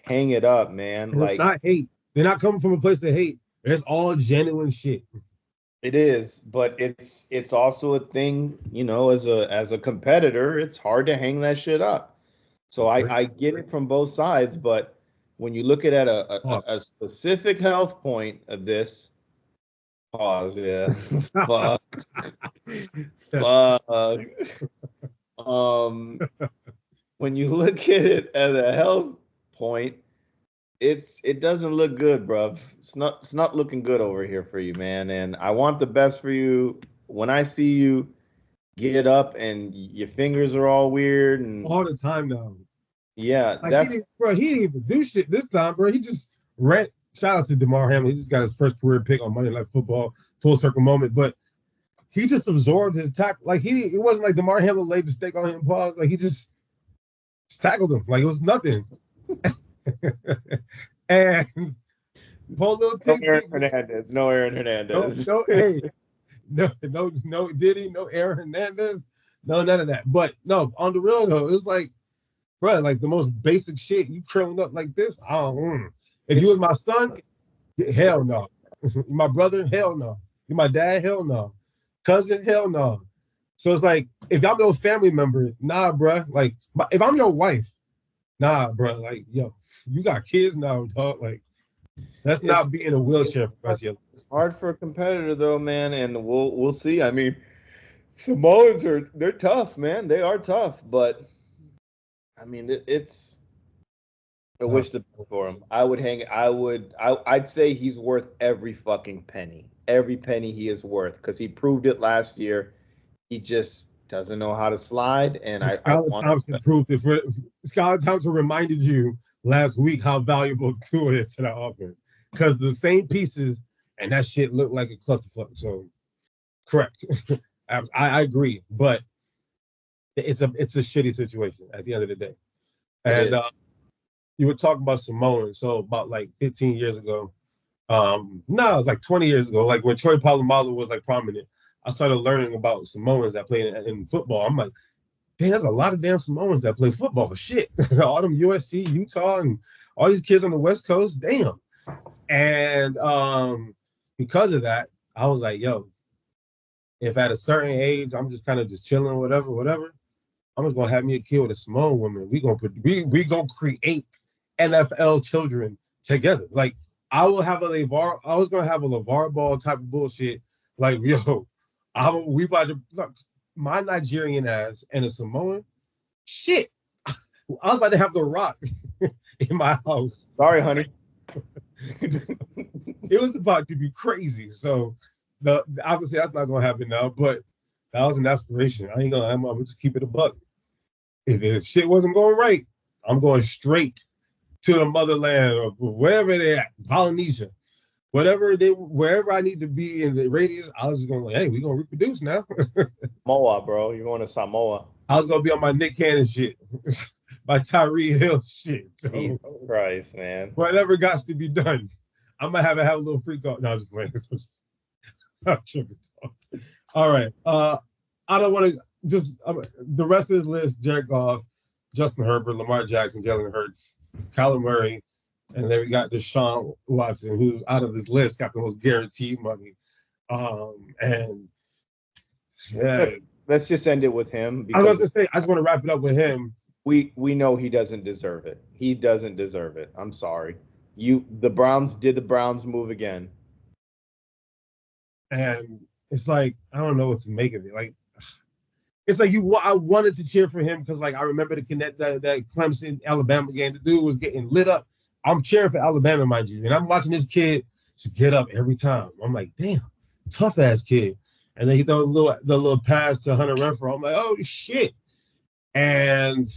Hang it up, man. And it's Like, not hate. They're not coming from a place of hate. It's all genuine shit. It is, but it's also a thing, as a competitor, it's hard to hang that shit up. So I get it from both sides, but when you look at a specific health point of this, pause, yeah. Fuck. Fuck. Um, when you look at it at a health point, it doesn't look good, bruv. It's not looking good over here for you, man. And I want the best for you. When I see you get up and your fingers are all weird and all the time now. yeah, Like he didn't even do shit this time, bro. He just ran. Shout out to DeMar Hamlin. He just got his first career pick on Monday Night Football, full circle moment. But he just absorbed his tackle. Like it wasn't like DeMar Hamlin laid the stake on him. Pause. Like he just tackled him. Like it was nothing. And poor little no Aaron Hernandez. No Aaron Hernandez. No Diddy, no Aaron Hernandez, no none of that. But no, on the real though, it's like, bro, like the most basic shit. You curling up like this. If you was my son, hell no. My brother, hell no. You my dad, hell no. Cousin, hell no. So it's like, if I'm your family member, nah, bro. Like, if I'm your wife, nah, bro. Like, yo, you got kids now, dog. Like, let's not be in a wheelchair for the rest of your life. It's hard for a competitor though, man, and we'll see. I mean, Samoans they're tough, man. They are tough, but I mean, it's. I wish the best for him. I'd say he's worth every fucking penny. Every penny he is worth, because he proved it last year. He just doesn't know how to slide, and Skylar Thompson proved it. Skylar Thompson reminded you last week how valuable Tua is to that offense, because the same pieces and that shit looked like a clusterfuck. So, correct. I agree, but it's a shitty situation at the end of the day. And you were talking about Samoan. So about like 15 years ago, no, like 20 years ago, like when Troy Polamalu was like prominent, I started learning about Samoans that play in football. I'm like, there's a lot of damn Samoans that play football. Shit, all them USC, Utah, and all these kids on the West Coast. Damn. And because of that, I was like, yo, if at a certain age I'm just kind of just chilling, whatever, I'm just gonna have me a kid with a Samoan woman. We gonna create NFL children together. Like I was gonna have a LeVar Ball type of bullshit. Like, yo, we about to my Nigerian ass and a Samoan. Shit, I was about to have The Rock in my house. Sorry, honey. It was about to be crazy. So obviously that's not gonna happen now, but that was an aspiration. I'm gonna just keep it a buck. If the shit wasn't going right, I'm going straight to the motherland or wherever they're at, Polynesia. Wherever I need to be in the radius, I was just going like, hey, we're gonna reproduce now. Samoa, bro. You're going to Samoa. I was gonna be on my Nick Cannon shit, my Tyree Hill shit. So, Jesus Christ, man. Whatever got to be done. I might have a little freak out. No, I'm just playing. I'm tripping. All right. I don't want to the rest of this list: Jared Goff, Justin Herbert, Lamar Jackson, Jalen Hurts, Kyler Murray, and then we got Deshaun Watson, who's out of this list got the most guaranteed money. And yeah, let's just end it with him. I was going to say, I just want to wrap it up with him. We know he doesn't deserve it. He doesn't deserve it. I'm sorry. The Browns did the Browns move again. And it's like, I don't know what to make of it. Like, it's like I wanted to cheer for him because, like, I remember that Clemson Alabama game. The dude was getting lit up. I'm cheering for Alabama, mind you, and I'm watching this kid just get up every time. I'm like, damn, tough ass kid. And then he throw the little pass to Hunter Renfrow. I'm like, oh shit. And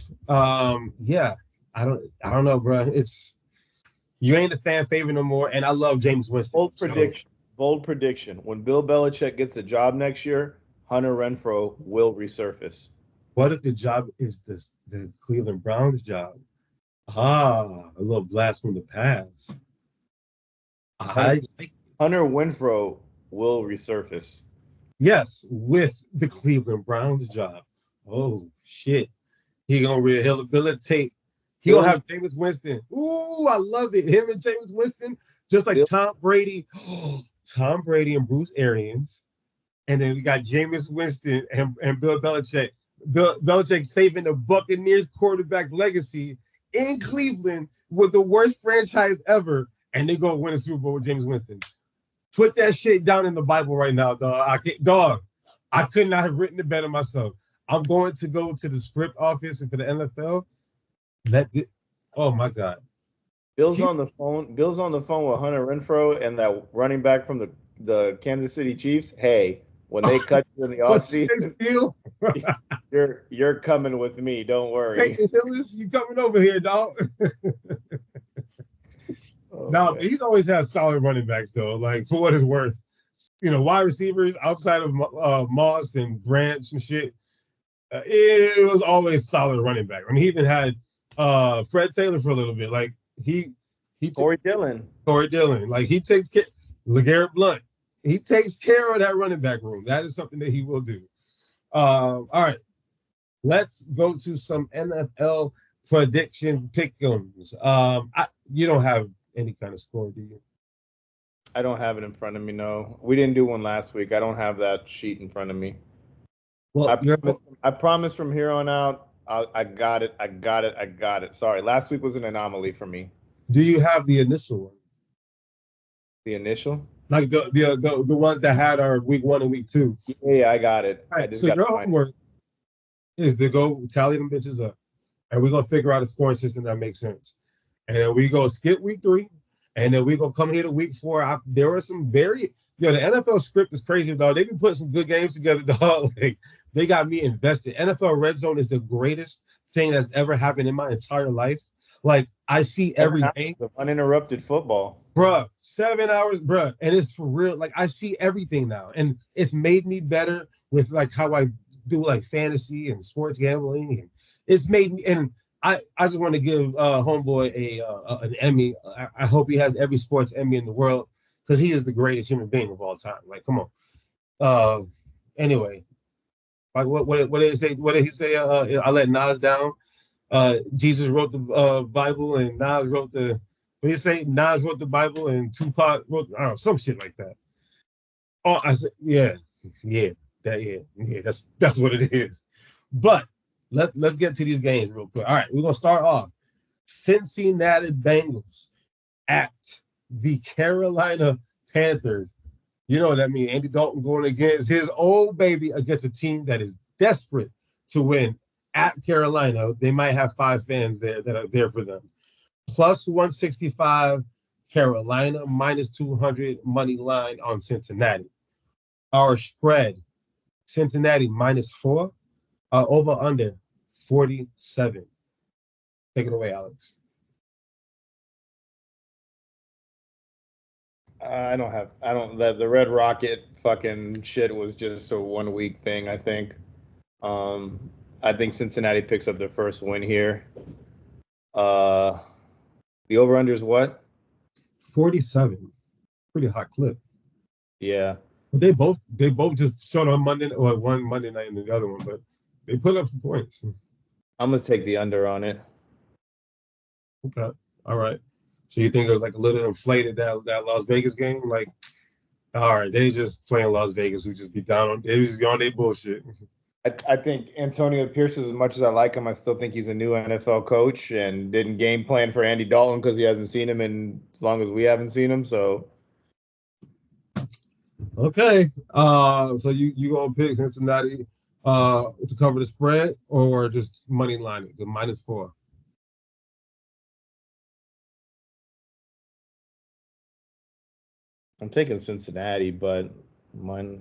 yeah, I don't know, bro. You ain't a fan favorite no more. And I love James Winston. Bold prediction. When Bill Belichick gets a job next year, Hunter Renfrow will resurface. What if the job is the Cleveland Browns job? A little blast from the past. Hunter Renfrow will resurface. Yes, with the Cleveland Browns job. Oh shit. He'll rehabilitate. He'll have Jameis Winston. Ooh, I love it. Him and Jameis Winston, just like Tom Brady. Tom Brady and Bruce Arians, and then we got Jameis Winston and Bill Belichick. Bill Belichick saving the Buccaneers quarterback legacy in Cleveland with the worst franchise ever, and they go win a Super Bowl with Jameis Winston. Put that shit down in the Bible right now, dog. I could not have written it better myself. I'm going to go to the script office for the NFL. Oh my God. Bill's on the phone. Bill's on the phone with Hunter Renfrow and that running back from the Kansas City Chiefs. Hey, when they cut you in the offseason, you're coming with me. Don't worry. Hey, Hillis, you coming over here, dog? No, he's always had solid running backs though. Like for what it's worth, wide receivers outside of Moss and Branch and shit. It was always solid running back. I mean, he even had Fred Taylor for a little bit. Like he Corey Dillon. Like he takes care. LeGarrette Blount. He takes care of that running back room. That is something that he will do. All right, let's go to some NFL prediction pick'ems. You don't have any kind of score, do you? I don't have it in front of me. No, we didn't do one last week. I don't have that sheet in front of me. Well, I promise from here on out, I got it. Sorry, last week was an anomaly for me. Do you have the initial one? The initial? Like the ones that had our week 1 and week 2. Yeah, I got it. All right, so your homework is to go tally them bitches up, and we're gonna figure out a scoring system that makes sense. And then we go skip week 3, and then we go come here to week 4. There were some the NFL script is crazy, dog. They can put some good games together, dog. Like, they got me invested. NFL Red Zone is the greatest thing that's ever happened in my entire life. Like, I see every game. Uninterrupted football. Bruh, 7 hours, bruh. And it's for real. Like, I see everything now. And it's made me better with, like, how I do, like, fantasy and sports gambling. And it's made me, and I just want to give homeboy an Emmy. I hope he has every sports Emmy in the world because he is the greatest human being of all time. Like, come on. Anyway, like what did he say? What did he say? I let Nas down. Jesus wrote the Bible, and Nas wrote the. What did he say? Nas wrote the Bible, and Tupac wrote. I don't know, some shit like that. Oh, I said, yeah. That's what it is. But let's get to these games real quick. All right, we're gonna start off. Cincinnati Bengals at the Carolina Panthers. You know what that means. Andy Dalton going against his old baby against a team that is desperate to win at Carolina. They might have 5 fans there that are there for them. Plus 165 Carolina, minus 200 money line on Cincinnati. Our spread, Cincinnati minus 4, over under 47. Take it away, Alex. The Red Rocket fucking shit was just a 1 week thing, I think. I think Cincinnati picks up their first win here. The over-under is what? 47. Pretty hot clip. Yeah. They both just showed on Monday, or one Monday night and the other one, but they put up some points. I'm gonna take the under on it. Okay. All right. So you think it was like a little inflated that Las Vegas game? Like, all right, they just playing Las Vegas who just be down on they just on their bullshit. I think Antonio Pierce, as much as I like him, I still think he's a new NFL coach and didn't game plan for Andy Dalton because he hasn't seen him in as long as we haven't seen him. So okay. So you gonna pick Cincinnati to cover the spread or just money line it, the minus 4? I'm taking Cincinnati, but minus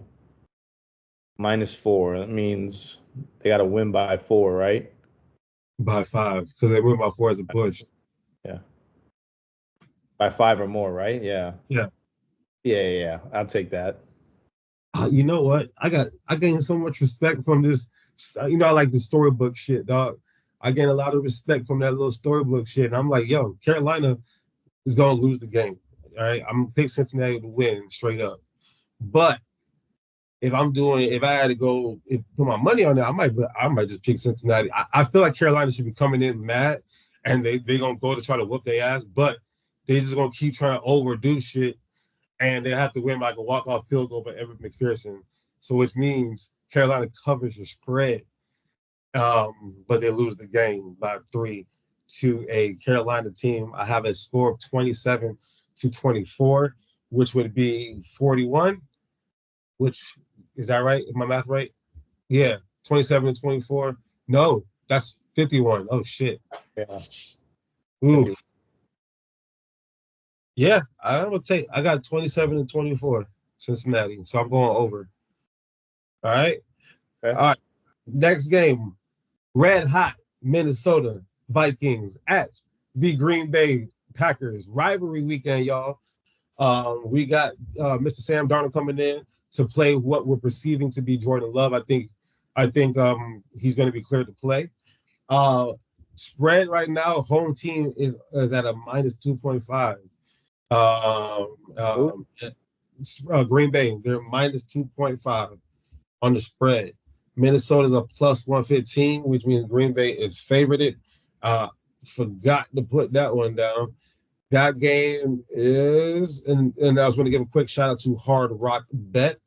4. That means they got to win by 4, right? By 5, because they win by 4 as a push. Yeah. By 5 or more, right? Yeah. Yeah. Yeah. I'll take that. You know what? I gained so much respect from this. I like the storybook shit, dog. I gained a lot of respect from that little storybook shit. And I'm like, yo, Carolina is gonna lose the game. All right, I'm gonna pick Cincinnati to win straight up. But if I had to put my money on it, I might just pick Cincinnati. I feel like Carolina should be coming in mad, and they gonna go to try to whoop their ass, but they just gonna keep trying to overdo shit. and they have to win like a walk-off field goal by Everett McPherson. So which means Carolina covers the spread, but they lose the game by 3 to a Carolina team. I have a score of 27-24, which would be 41. Which is that right? Is my math right? Yeah, 27-24. No, that's 51. Oh shit. Yeah. Ooh. Yeah, I'm gonna take. I got 27-24 Cincinnati, so I'm going over. All right. Okay. All right. Next game, red hot Minnesota Vikings at the Green Bay Packers. Rivalry weekend, y'all. We got Mr. Sam Darnold coming in to play what we're perceiving to be Jordan Love. I think he's going to be cleared to play. Spread right now, home team is at a minus 2.5. Green Bay, they're minus 2.5 on the spread. Minnesota's a plus 115, which means Green Bay is favorited. Forgot to put that one down. That game is, and I was going to give a quick shout out to Hard Rock Bet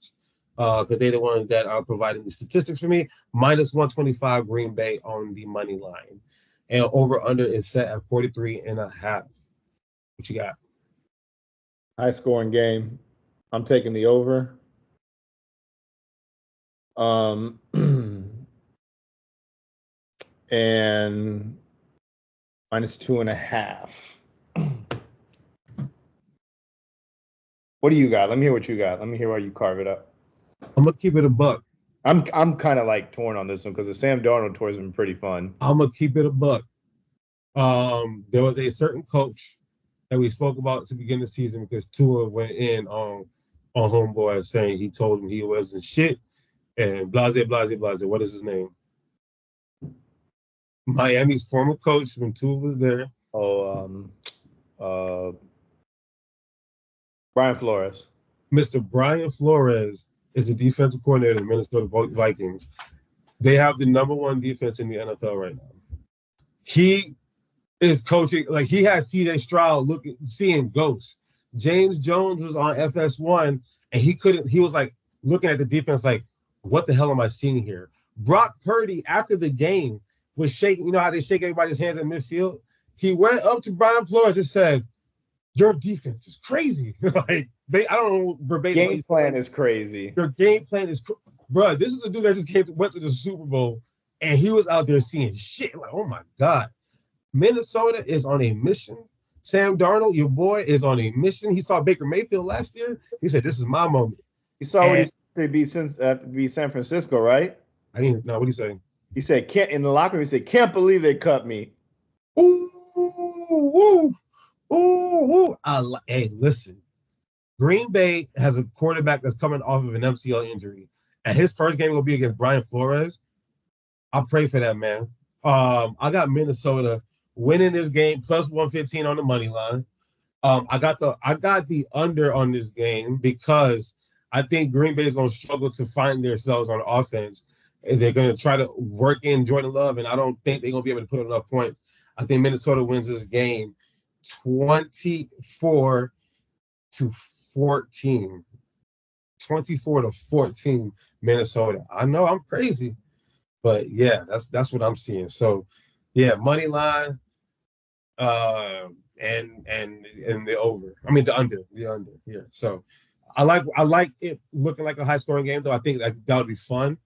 because they're the ones that are providing the statistics for me. Minus 125 Green Bay on the money line. And over under is set at 43.5. What you got? High scoring game. I'm taking the over. And minus 2.5. What do you got? Let me hear what you got. Let me hear why you carve it up. I'm gonna keep it a buck. I'm kind of like torn on this one because the Sam Darnold tour has been pretty fun. I'm gonna keep it a buck. There was a certain coach that we spoke about to begin the season because Tua went in on homeboy saying he told him he wasn't shit and blase. What is his name? Miami's former coach when Tua was there. Brian Flores. Mr. Brian Flores is the defensive coordinator of the Minnesota Vikings. They have the number one defense in the NFL right now. He is coaching, like he has CJ Stroud seeing ghosts. James Jones was on FS1 and he was like looking at the defense like, what the hell am I seeing here? Brock Purdy, after the game, was shaking, you know how they shake everybody's hands in midfield? He went up to Brian Flores and said, your defense is crazy. Like, I don't know verbatim. Game plan is crazy. Your game plan is, bro, this is a dude that just went to the Super Bowl and he was out there seeing shit. Like, oh my God. Minnesota is on a mission. Sam Darnold, your boy, is on a mission. He saw Baker Mayfield last year. He said, this is my moment. You saw what he said to be San Francisco, right? I didn't know. What did he say? He said, "Can't," in the locker room, he said, "Can't believe they cut me." Ooh, ooh, ooh. Hey, listen. Green Bay has a quarterback that's coming off of an MCL injury. And his first game will be against Brian Flores. I'll pray for that, man. I got Minnesota winning this game plus 115 on the money line. I got the under on this game because I think Green Bay is going to struggle to find themselves on offense. They're going to try to work in Jordan Love, and I don't think they're going to be able to put enough points. I think Minnesota wins this game 24-14. 24-14, Minnesota. I know I'm crazy, but yeah, that's what I'm seeing. So, yeah, money line, and the over. I mean the under. Yeah. So, I like it looking like a high scoring game though. I think that would be fun.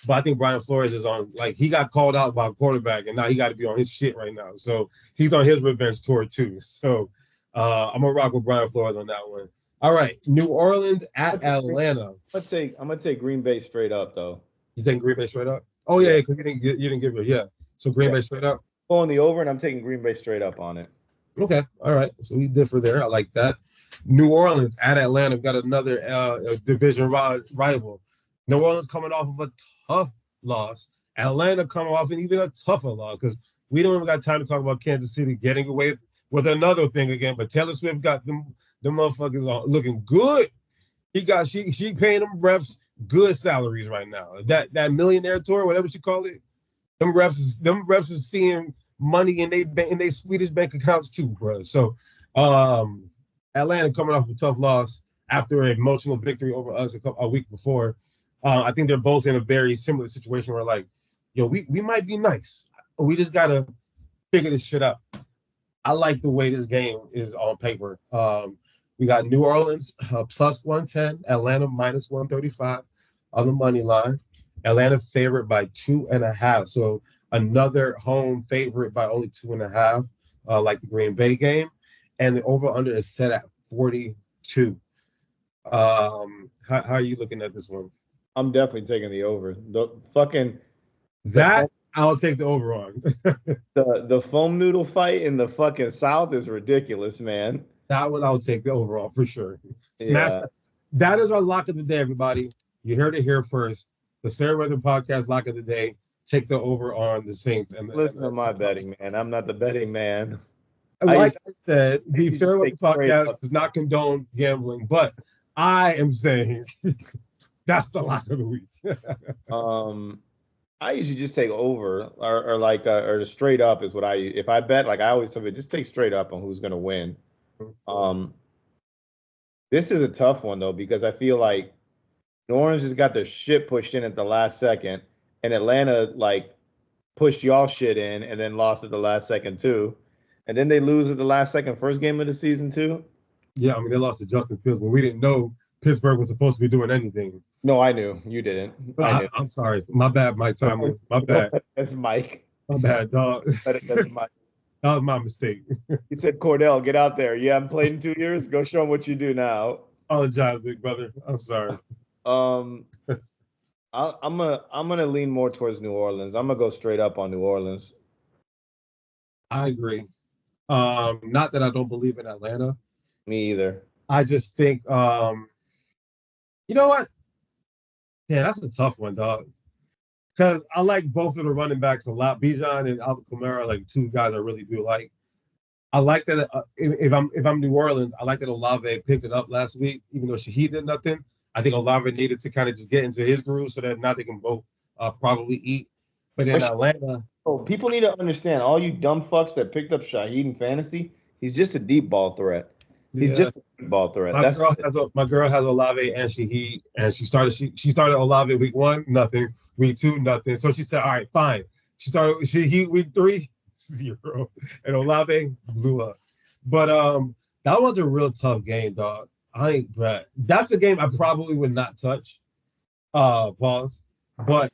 But I think Brian Flores is on, like, he got called out by a quarterback, and now he got to be on his shit right now. So he's on his revenge tour too. So I'm gonna rock with Brian Flores on that one. All right, New Orleans at Atlanta. I'm gonna take Green Bay straight up though. You taking Green Bay straight up? Oh yeah, because you didn't give it. Yeah, so Green Bay straight up. Going the over, and I'm taking Green Bay straight up on it. Okay, all right. So we differ there. I like that. New Orleans at Atlanta. We've got another division rival. New Orleans coming off of a tough loss. Atlanta coming off an even a tougher loss because we don't even got time to talk about Kansas City getting away with another thing again. But Taylor Swift got them motherfuckers looking good. She paying them refs good salaries right now. That millionaire tour, whatever she call it, them refs is seeing money in they Swedish bank accounts too, bro. So Atlanta coming off a tough loss after an emotional victory over us a week before. I think they're both in a very similar situation where like, yo, we might be nice. We just gotta figure this shit out. I like the way this game is on paper. We got New Orleans plus 110, Atlanta minus 135 on the money line. Atlanta favorite by 2.5. So another home favorite by only 2.5, like the Green Bay game. And the over-under is set at 42. How are you looking at this one? I'm definitely taking the over. That I'll take the over on. The foam noodle fight in the fucking South is ridiculous, man. That one I'll take the over on for sure. Smash Yeah. that is our lock of the day, everybody. You heard it here first. The Fair Weather Podcast lock of the day. Take the over on the Saints. Listen to my betting, man. I'm not the betting man. Like I said, the Fair Weather take straight up. Podcast does not condone gambling, but I am saying that's the lock of the week. I usually just take over or straight up is what if I bet, like I always tell you, just take straight up on who's gonna win. This is a tough one though, because I feel like New Orleans just got their shit pushed in at the last second, and Atlanta like pushed y'all shit in and then lost at the last second too. And then they lose at the last second, first game of the season too. Yeah, I mean they lost to Justin Fields, but we didn't know Pittsburgh was supposed to be doing anything. No, I knew. You didn't. I'm sorry. My bad, Mike Tomlin. My bad. That's Mike. My bad, dog. That's Mike. That was my mistake. He said, Cordell, get out there. You haven't played in 2 years? Go show them what you do now. Apologize, big brother. I'm sorry. I'm gonna lean more towards New Orleans. I'm gonna go straight up on New Orleans. I agree. Not that I don't believe in Atlanta. Me either. I just think you know what? Yeah, that's a tough one, dog. Because I like both of the running backs a lot. Bijan and Alvin Kamara are like two guys I really do like. I like that if I'm New Orleans, I like that Olave picked it up last week, even though Shaheed did nothing. I think Olave needed to kind of just get into his groove so that now they can both probably eat. But in Atlanta, people need to understand, all you dumb fucks that picked up Shaheed in fantasy, he's just a deep ball threat. He's just a deep ball threat. My girl has Olave and Shaheed, and she started Olave week 1, nothing. Week 2, nothing. So she said, all right, fine. She started Shaheed week 3, 0, and Olave blew up. But that was a real tough game, dog. That's a game I probably would not touch. Pause. But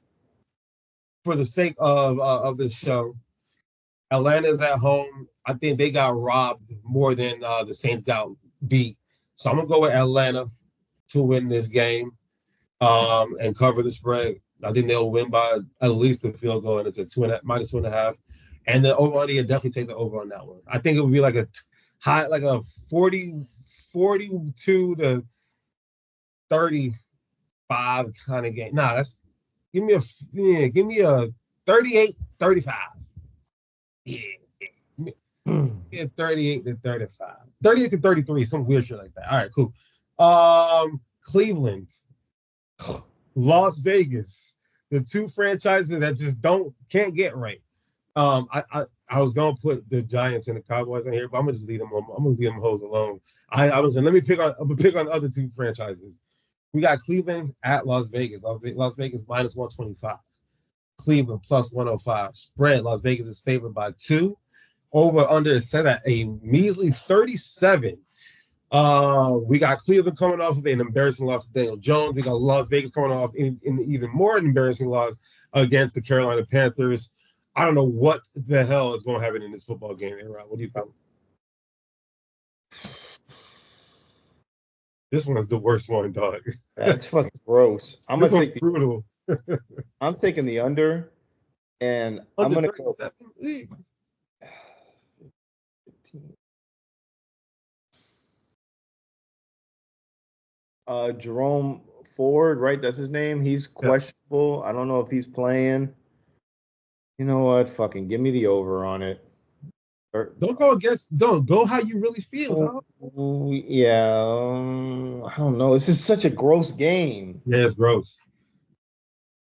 for the sake of this show, Atlanta's at home. I think they got robbed more than the Saints got beat. So I'm gonna go with Atlanta to win this game and cover the spread. I think they'll win by at least a field goal, and it's a minus 2.5. And the over under, definitely take the over on that one. I think it would be like a 42 to 35 kind of game. Nah, give me a 38-35. Yeah. 38 to 35. 38 to 33, some weird shit like that. All right, cool. Cleveland, Las Vegas, the two franchises that just can't get right. I was gonna put the Giants and the Cowboys in here, but I'm gonna just leave them. I'm gonna leave them hoes alone. I was saying, I'm gonna pick on other two franchises. We got Cleveland at Las Vegas. Las Vegas minus 125. Cleveland plus 105. Spread. Las Vegas is favored by 2. Over under is set at a measly 37. We got Cleveland coming off of an embarrassing loss to Daniel Jones. We got Las Vegas coming off in even more embarrassing loss against the Carolina Panthers. I don't know what the hell is going to happen in this football game. Aaron, what do you think? This one is the worst one, dog. That's fucking gross. I'm gonna take brutal. I'm taking the under, and I'm gonna go. Jerome Ford, right? That's his name. He's questionable. I don't know if he's playing. You know what? Fucking give me the over on it. Don't go how you really feel. Yeah, I don't know. This is such a gross game. Yeah, it's gross.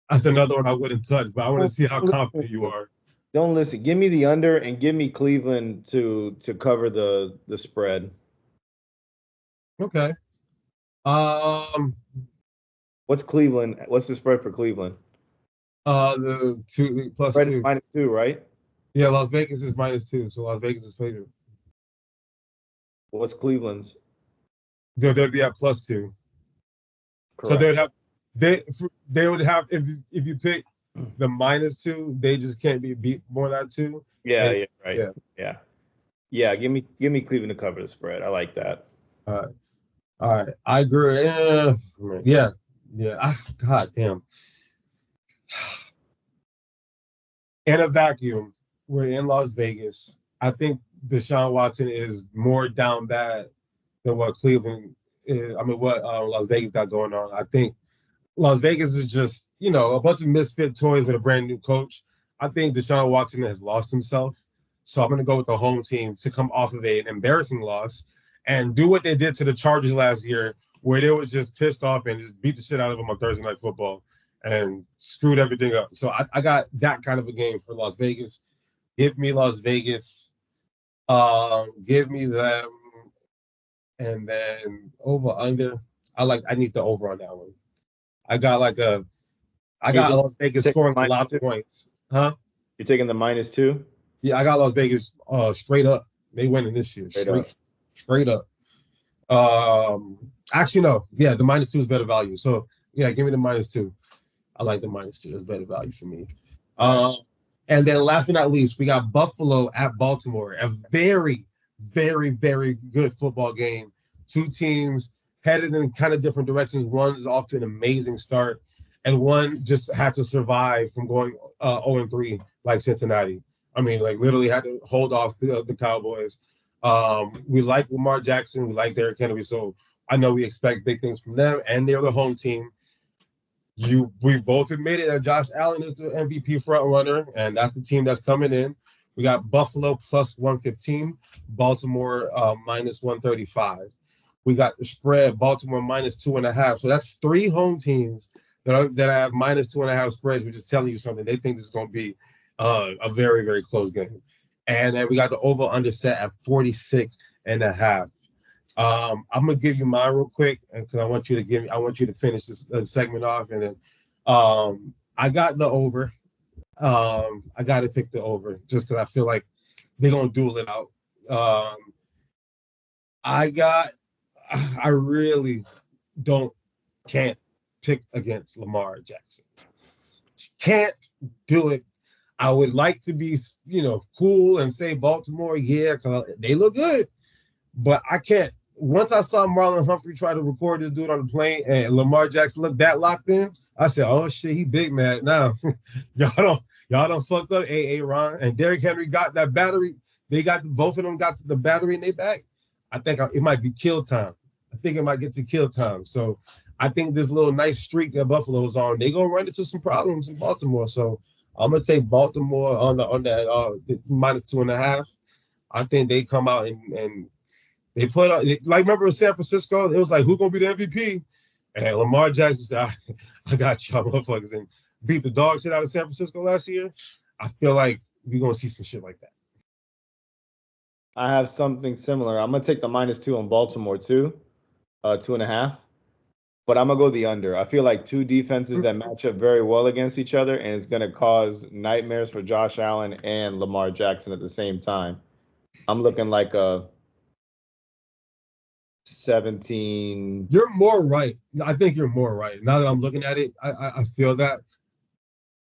That's another one I wouldn't touch, but I want to see how confident you are. Don't listen. Give me the under and give me Cleveland to cover the spread. Okay. Um, What's Cleveland? What's the spread for Cleveland? the two plus Spread is two. -2, right? Yeah, Las Vegas is -2, so Las Vegas is favorite. What's Cleveland's? They'd be at +2. So Correct. they would have if you pick the -2, they just can't be beat more than 2. Yeah, And yeah, right. yeah, Yeah. Yeah, give me Cleveland to cover the spread. I like that. all right, all right. I agree. Yeah, yeah. God damn. In a vacuum, we're in Las Vegas. I think Deshaun Watson is more down bad than what Cleveland is. I mean, what Las Vegas got going on. I think Las Vegas is just, a bunch of misfit toys with a brand new coach. I think Deshaun Watson has lost himself. So I'm going to go with the home team to come off of an embarrassing loss and do what they did to the Chargers last year, where they were just pissed off and just beat the shit out of them on Thursday Night Football and screwed everything up. So I got that kind of a game for Las Vegas. Give me Las Vegas. Give me them. And then over under. I need the over on that one. I got like a I You're got just Las Vegas taking scoring a minus lot two. of points. Huh? You're taking the -2 Yeah, I got Las Vegas straight up. They winning this year. straight up. Straight up. Actually no. Yeah, the -2 is better value. So yeah, give me the -2. I like the -2. It's better value for me. All right. Um, and then last but not least, we got Buffalo at Baltimore. A very, very, very good football game. Two teams headed in kind of different directions. One is off to an amazing start, and one just had to survive from going 0-3 like Cincinnati. I mean, like literally had to hold off the Cowboys. We like Lamar Jackson. We like Derrick Henry. So I know we expect big things from them, and they're the home team. We've both admitted that Josh Allen is the MVP front runner, and that's the team that's coming in. We got Buffalo plus 115, Baltimore -135. We got the spread, Baltimore -2.5. So that's three home teams that have -2.5 spreads, which is telling you something. They think this is going to be a very, very close game. And then we got the over under set at 46.5. I'm gonna give you mine real quick, because I want you to finish this segment off, and then I got the over. I got to pick the over just because I feel like they're gonna duel it out. Um, I got, I really can't pick against Lamar Jackson. Can't do it. I would like to be, cool and say Baltimore, yeah, because they look good, but I can't. Once I saw Marlon Humphrey try to record this dude on the plane and Lamar Jackson looked that locked in, I said, "Oh shit, he big mad now." y'all don't fucked up. Ron and Derrick Henry got that battery. Both of them got to the battery in their back. I think it might be kill time. I think it might get to kill time. So I think this little nice streak that Buffalo's on, they gonna run into some problems in Baltimore. So I'm gonna take Baltimore on that -2.5. I think they come out and they put up, like, remember in San Francisco, it was like, who's gonna be the MVP? And Lamar Jackson said, I got y'all motherfuckers, and beat the dog shit out of San Francisco last year. I feel like we're gonna see some shit like that. I have something similar. I'm gonna take the -2 on Baltimore too, 2.5. But I'm gonna go the under. I feel like two defenses that match up very well against each other, and it's gonna cause nightmares for Josh Allen and Lamar Jackson at the same time. I'm looking like a 17. You're more right. I think you're more right. Now that I'm looking at it, I feel that.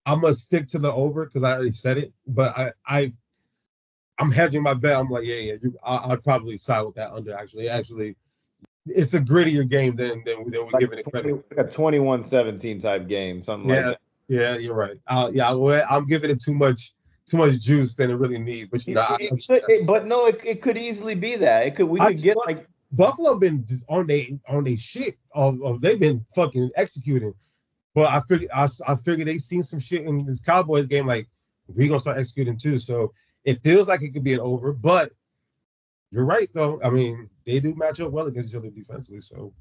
I'm gonna stick to the over because I already said it, but I'm hedging my bet. I'm like, yeah. I'd probably side with that under. Actually, it's a grittier game than we're Like giving it credit. like a 21-17 type game, something like Yeah, that. yeah, you're right. I'm giving it too much juice than it really needs. But But no, it could easily be that. We I could just get want like Buffalo been just on they shit. Of they've been fucking executing. But I figured they seen some shit in this Cowboys game. Like, we gonna start executing too. So it feels like it could be an over. But you're right though. I mean, they do match up well against each other defensively. So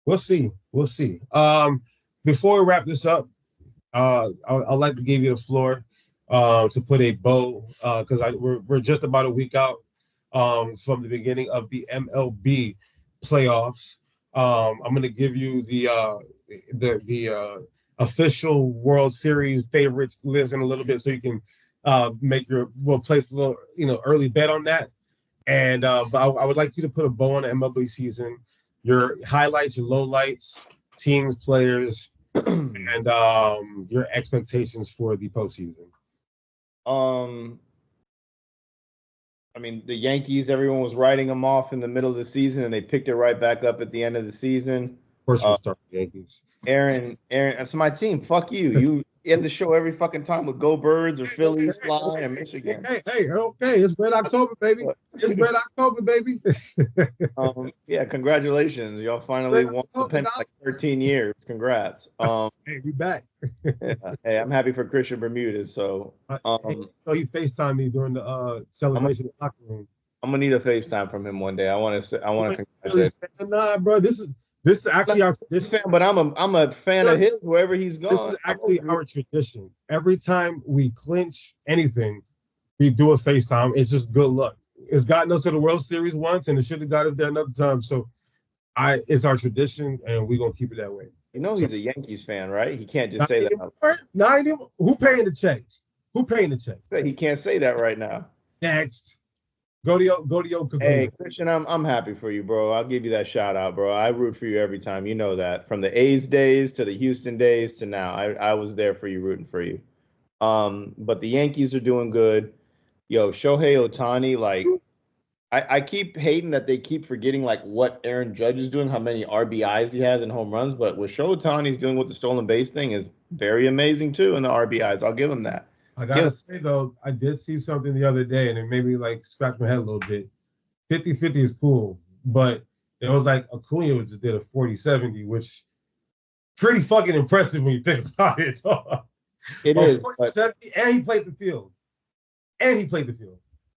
we'll see. We'll see. Before we wrap this up, I'd like to give you the floor to put a bow, because we're just about a week out from the beginning of the MLB playoffs. I'm gonna give you the official World Series favorites list in a little bit, so you can we'll place a little early bet on that. And but I would like you to put a bow on the MLB season. Your highlights, your lowlights, teams, players, and your expectations for the postseason. I mean, the Yankees, everyone was writing them off in the middle of the season, and they picked it right back up at the end of the season. Of course, we'll start with the Yankees. Aaron, that's my team. Fuck you. You had the show every fucking time with Go Birds or Phillies, Fly, and Michigan. Hey, okay. It's Red October, baby. It's Red October, baby. Yeah, congratulations. Y'all finally won the pen like 13 years. Congrats. Hey, we back. Yeah. Hey, I'm happy for Christian Bermudez. So you FaceTime me during the celebration in the locker room. I'm gonna need a FaceTime from him one day. I want to congratulate. Nah, bro, this is actually our tradition. But I'm a fan of his wherever he's gone. This is actually our tradition. Every time we clinch anything, we do a FaceTime. It's just good luck. It's gotten us to the World Series once, and it should have got us there another time. So it's our tradition, and we're gonna keep it that way. You know he's a Yankees fan, right? He can't just say that. Who paying the checks? Who paying the checks? He can't say that right now. Next. Go to your Hey, Christian, I'm happy for you, bro. I'll give you that shout out, bro. I root for you every time. You know that. From the A's days to the Houston days to now. I was there for you, rooting for you. But the Yankees are doing good. Yo, Shohei Ohtani, like, I keep hating that they keep forgetting like what Aaron Judge is doing, how many RBIs he has and home runs. But what Shohei Ohtani's doing with the stolen base thing is very amazing too in the RBIs. I'll give him that. I gotta say though, I did see something the other day, and it made me like scratch my head a little bit. 50-50 is cool, but it was like Acuna just did a 40-70, which pretty fucking impressive when you think about it. It is. And he played the field.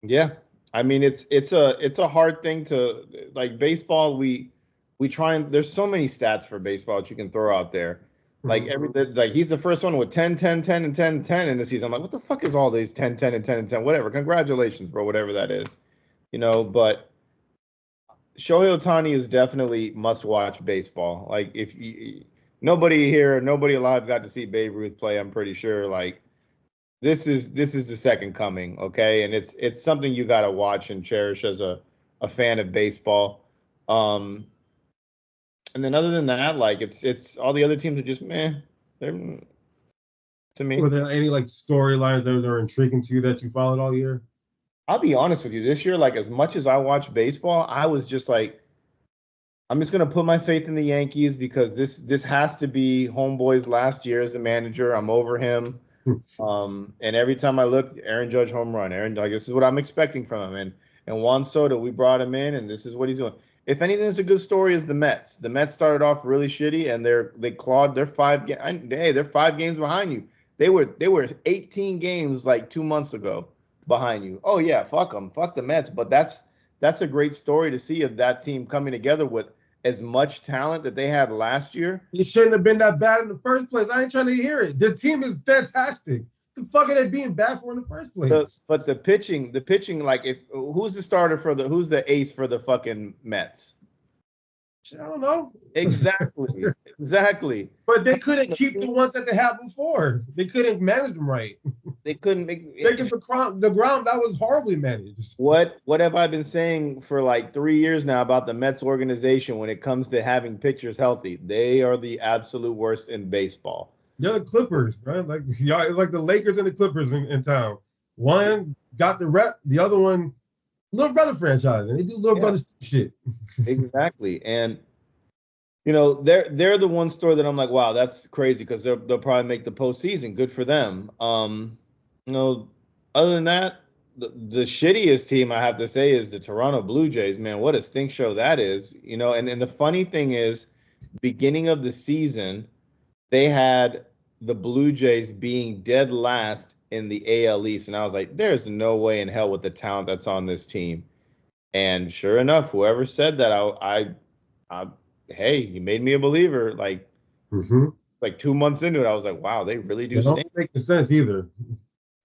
Yeah. I mean, it's a hard thing to like baseball. We try and there's so many stats for baseball that you can throw out there. Like he's the first one with 10, 10, 10, and 10, 10 in the season. I'm like, what the fuck is all these 10, 10, and 10, and 10? Whatever. Congratulations, bro. Whatever that is. But Shohei Ohtani is definitely must-watch baseball. Like, if nobody alive got to see Babe Ruth play, I'm pretty sure. Like, this is the second coming, okay? And it's something you got to watch and cherish as a fan of baseball. And then other than that, like it's all the other teams are just meh. They're to me. Were there any like storylines that are intriguing to you that you followed all year? I'll be honest with you. This year, like as much as I watch baseball, I was just like, I'm just gonna put my faith in the Yankees because this has to be Homeboy's last year as the manager. I'm over him. And every time I look, Aaron Judge home run. Like this is what I'm expecting from him. And Juan Soto, we brought him in, and this is what he's doing. If anything is a good story is the Mets. The Mets started off really shitty, and they clawed. They're 5 games behind you. They were 18 games like 2 months ago behind you. Oh yeah, fuck them, fuck the Mets. But that's a great story to see of that team coming together with as much talent that they had last year. It shouldn't have been that bad in the first place. I ain't trying to hear it. The team is fantastic. The fuck are they being bad for in the first place? But the pitching, like who's the ace for the fucking Mets? I don't know. Exactly. But they couldn't keep the ones that they had before. They couldn't manage them right. They couldn't make the ground that was horribly managed. What have I been saying for like 3 years now about the Mets organization when it comes to having pitchers healthy? They are the absolute worst in baseball. They're the Clippers, right? Like y'all, it's like the Lakers and the Clippers in town. One got the rep, the other one, little brother franchise, and they do little brother shit. Exactly, and they're the one story that I'm like, wow, that's crazy because they'll probably make the postseason. Good for them. Other than that, the shittiest team I have to say is the Toronto Blue Jays. Man, what a stink show that is. And the funny thing is, beginning of the season, they had the Blue Jays being dead last in the AL East. And I was like, there's no way in hell with the talent that's on this team. And sure enough, whoever said that, hey, you made me a believer. Like, like 2 months into it, I was like, wow, they really do stink. Don't make sense either.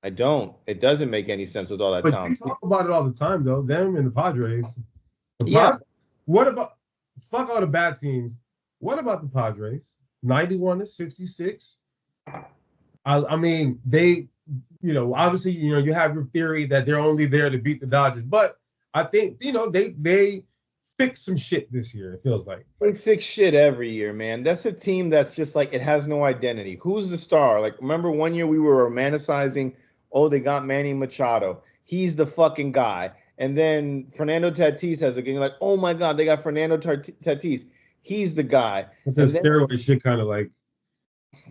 I don't. It doesn't make any sense with all that talent. You talk about it all the time, though, them and the Padres. Yeah. What about fuck all the bad teams. What about the Padres? 91-66. I mean, they, obviously, you have your theory that they're only there to beat the Dodgers, but I think, they fixed some shit this year. It feels like they fix shit every year, man. That's a team that's just like it has no identity. Who's the star? Like, remember one year we were romanticizing, oh, they got Manny Machado. He's the fucking guy. And then Fernando Tatis has a game like, oh my God, they got Fernando Tatis. He's the guy. But the steroid shit kind of like,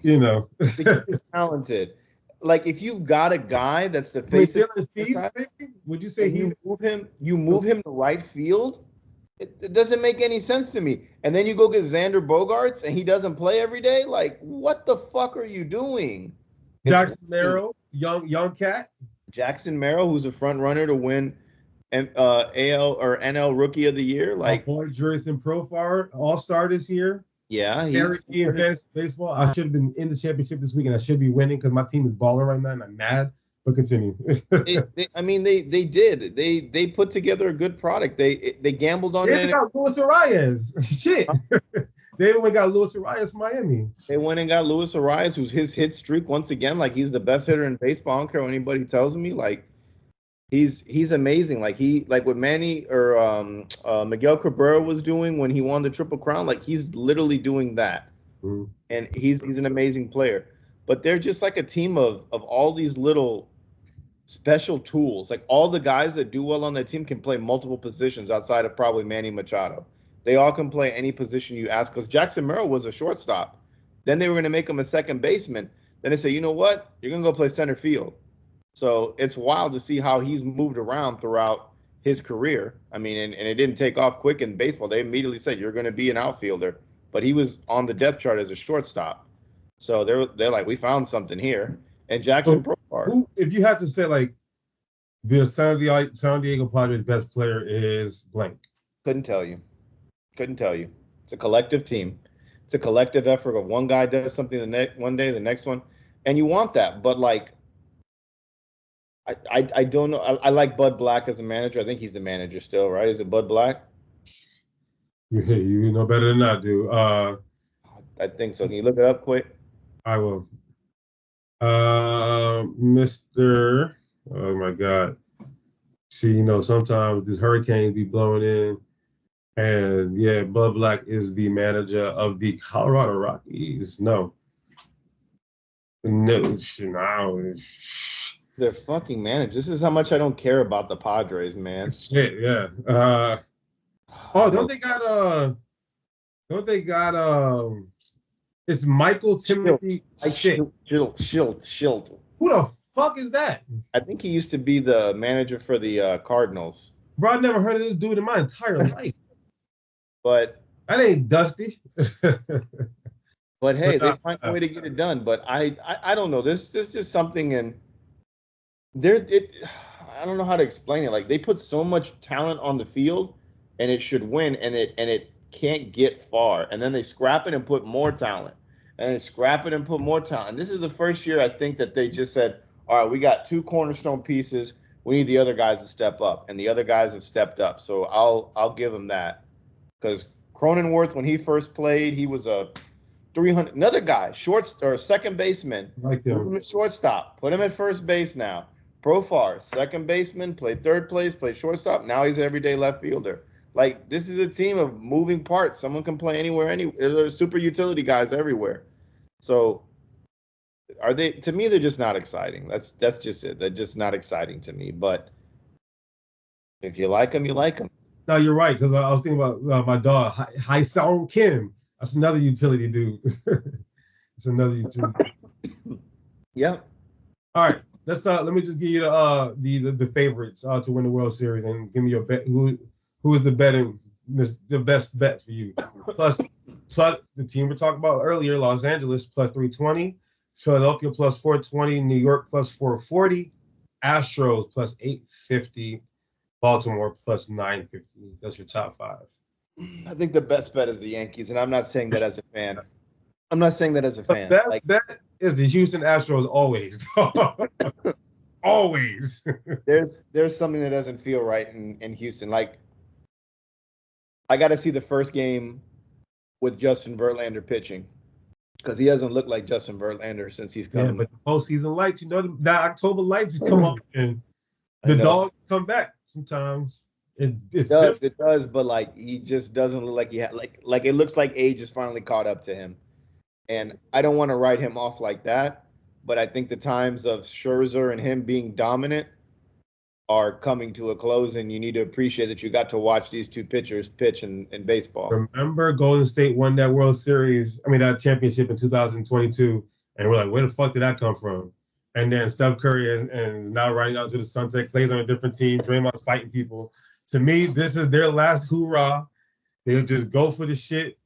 He's talented. Like if you've got a guy that's the face of would you say you move him to right field? It doesn't make any sense to me. And then you go get Xander Bogaerts and he doesn't play every day? Like, what the fuck are you doing? Jackson Merrill, young cat. Jackson Merrill, who's a front runner to win AL or NL Rookie of the Year. Like boy, Jurison Profar, all-star this year. Yeah, he's in fantasy baseball. I should have been in the championship this week, and I should be winning because my team is balling right now, and I'm mad. But continue. they did. They put together a good product. They gambled on it. They got Luis Arias. Shit. They went and got Luis Arias from Miami. They went and got Luis Arias, who's his hit streak once again. Like he's the best hitter in baseball. I don't care what anybody tells me. Like he's amazing. Like what Manny or Miguel Cabrera was doing when he won the Triple Crown. Like he's literally doing that, and he's an amazing player. But they're just like a team of all these little special tools. Like all the guys that do well on that team can play multiple positions outside of probably Manny Machado. They all can play any position you ask. Because Jackson Merrill was a shortstop. Then they were going to make him a second baseman. Then they say, you know what? You're going to go play center field. So it's wild to see how he's moved around throughout his career. I mean, and it didn't take off quick in baseball. They immediately said, you're going to be an outfielder. But he was on the depth chart as a shortstop. So they're like, we found something here. And Jackson Profar. If you had to say, like, the San Diego Padres' best player is blank. Couldn't tell you. It's a collective team. It's a collective effort of one guy does something one day, the next one. And you want that. But, like, I don't know. I like Bud Black as a manager. I think he's the manager still, right? Is it Bud Black? You know better than I do. I think so. Can you look it up quick? I will. Mr. Oh my God. See, sometimes these hurricanes be blowing in. And yeah, Bud Black is the manager of the Colorado Rockies. No. They're fucking managed. This is how much I don't care about the Padres, man. Shit, yeah. Don't they got it's Michael Timothy Schilt. Who the fuck is that? I think he used to be the manager for the Cardinals. Bro, I never heard of this dude in my entire life. But that ain't Dusty. But hey, they find a way to get it done. But I don't know. This is something, and I don't know how to explain it. Like they put so much talent on the field, and it should win, and it can't get far. And then they scrap it and put more talent, and they scrap it and put more talent. And this is the first year I think that they just said, all right, we got two cornerstone pieces. We need the other guys to step up, and the other guys have stepped up. So I'll give them that. Because Cronenworth, when he first played, he was a 300. Another guy, second baseman. Like him. Put him at shortstop. Put him at first base now. Profar, second baseman, played third place, played shortstop. Now he's an everyday left fielder. Like this is a team of moving parts. Someone can play anywhere. There's super utility guys everywhere. So are they? To me, they're just not exciting. That's just it. They're just not exciting to me. But if you like them, you like them. No, you're right, because I was thinking about my dog, Hai-Song Kim. That's another utility dude. It's another utility. Yep. All right, let me just give you the favorites to win the World Series, and give me your bet. Who is the best bet for you? Plus the team we talked about earlier, Los Angeles plus 320, Philadelphia plus 420, New York plus 440, Astros plus 850. Baltimore plus 950. That's your top five. I think the best bet is the Yankees, and I'm not saying that as a fan. The best bet is the Houston Astros always. Always. There's something that doesn't feel right in Houston. Like I got to see the first game with Justin Verlander pitching because he doesn't look like Justin Verlander since he's Yeah, come. but the postseason lights, the October lights would come on and I the know. dogs come back sometimes. It's does, different. it does, but like he just doesn't look like he had like it looks like age is finally caught up to him. And I don't want to write him off like that, but I think the times of Scherzer and him being dominant are coming to a close, and you need to appreciate that you got to watch these two pitchers pitch in baseball. Remember Golden State won that World Series, that championship in 2022, and we're like, where the fuck did that come from? And then Steph Curry is now riding out to the sunset, plays on a different team, Draymond's fighting people. To me, this is their last hoorah. They'll just go for the shit,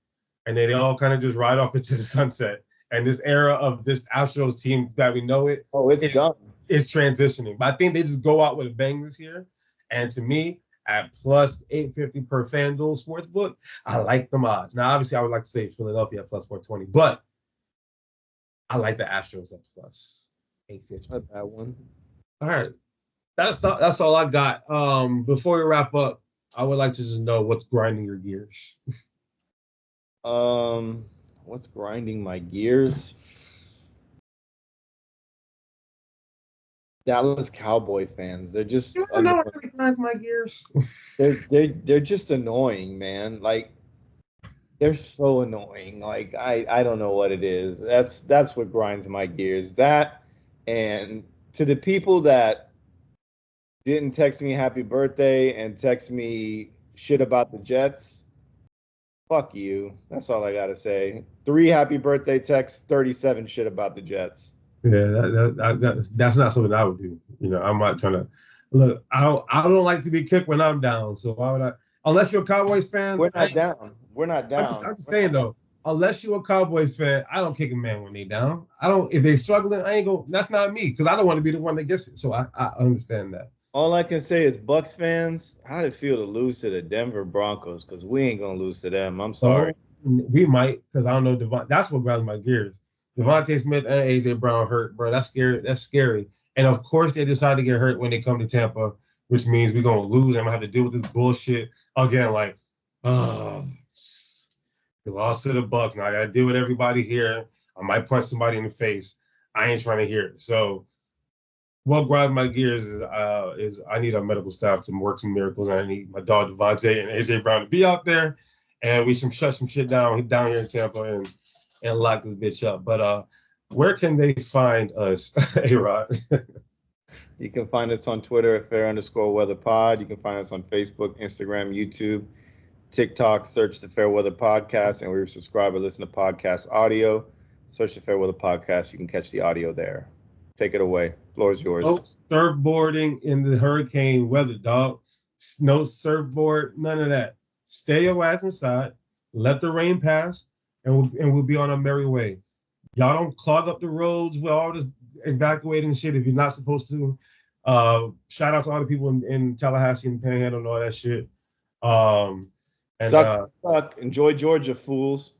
and then they all kind of just ride off into the sunset. And this era of this Astros team that we know it's done. It's transitioning. But I think they just go out with a bang this year. And to me, at plus 850 per FanDuel Sportsbook, I like them odds. Now, obviously, I would like to say Philadelphia at plus 420, but I like the Astros at plus 850. Not that one. All right. That's all I got. Before we wrap up, I would like to just know what's grinding your gears. What's grinding my gears? Dallas Cowboy fans. They're just I know what really grinds my gears. they're just annoying, man. Like they're so annoying. Like I don't know what it is. That's what grinds my gears. That, and to the people that didn't text me happy birthday and text me shit about the Jets, fuck you. That's all I gotta say. 3 happy birthday texts, 37 shit about the Jets. Yeah, that's not something I would do. I'm not trying to look. I don't like to be kicked when I'm down. So why would I? Unless you're a Cowboys fan, We're not down. We're not down. I'm just saying though. Unless you're a Cowboys fan, I don't kick a man when they down. I don't. If they struggling, I ain't go. That's not me because I don't want to be the one that gets it. So I understand that. All I can say is Bucks fans, how'd it feel to lose to the Denver Broncos? Because we ain't gonna lose to them. I'm sorry. We might, because I don't know Devon. That's what grinds my gears. Devontae Smith and AJ Brown hurt, bro. That's scary. That's scary. And of course, they decide to get hurt when they come to Tampa, which means we're gonna lose. I'm gonna have to deal with this bullshit again. Like, we lost to the Bucks. Now I gotta deal with everybody here. I might punch somebody in the face. I ain't trying to hear it. So, what grinds my gears is I need our medical staff to work some miracles. And I need my dog Devontae and AJ Brown to be out there, and we should shut some shit down here in Tampa and lock this bitch up. But where can they find us, A-Rod? You can find us on Twitter at fair_weather_pod. You can find us on Facebook, Instagram, YouTube, TikTok. Search the Fairweather Podcast, and we subscribe or listen to podcast audio. Search the Fairweather Podcast. You can catch the audio there. Take it away. Floor is yours. No surfboarding in the hurricane weather, dog. No surfboard, none of that. Stay your ass inside. Let the rain pass, and we'll be on our merry way. Y'all don't clog up the roads with all this evacuating shit if you're not supposed to. Shout out to all the people in Tallahassee and Panhandle and all that shit. Suck. Enjoy Georgia, fools.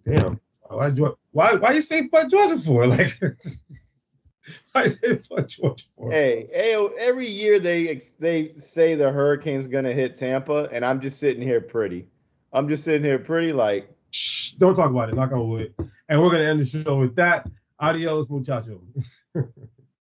Damn. Why you say fuck Georgia for? Like, why you say fuck Georgia for? Hey, every year they say the hurricane's gonna hit Tampa, and I'm just sitting here pretty. Like, shh, don't talk about it. Knock on wood. And we're gonna end the show with that. Adios, muchacho.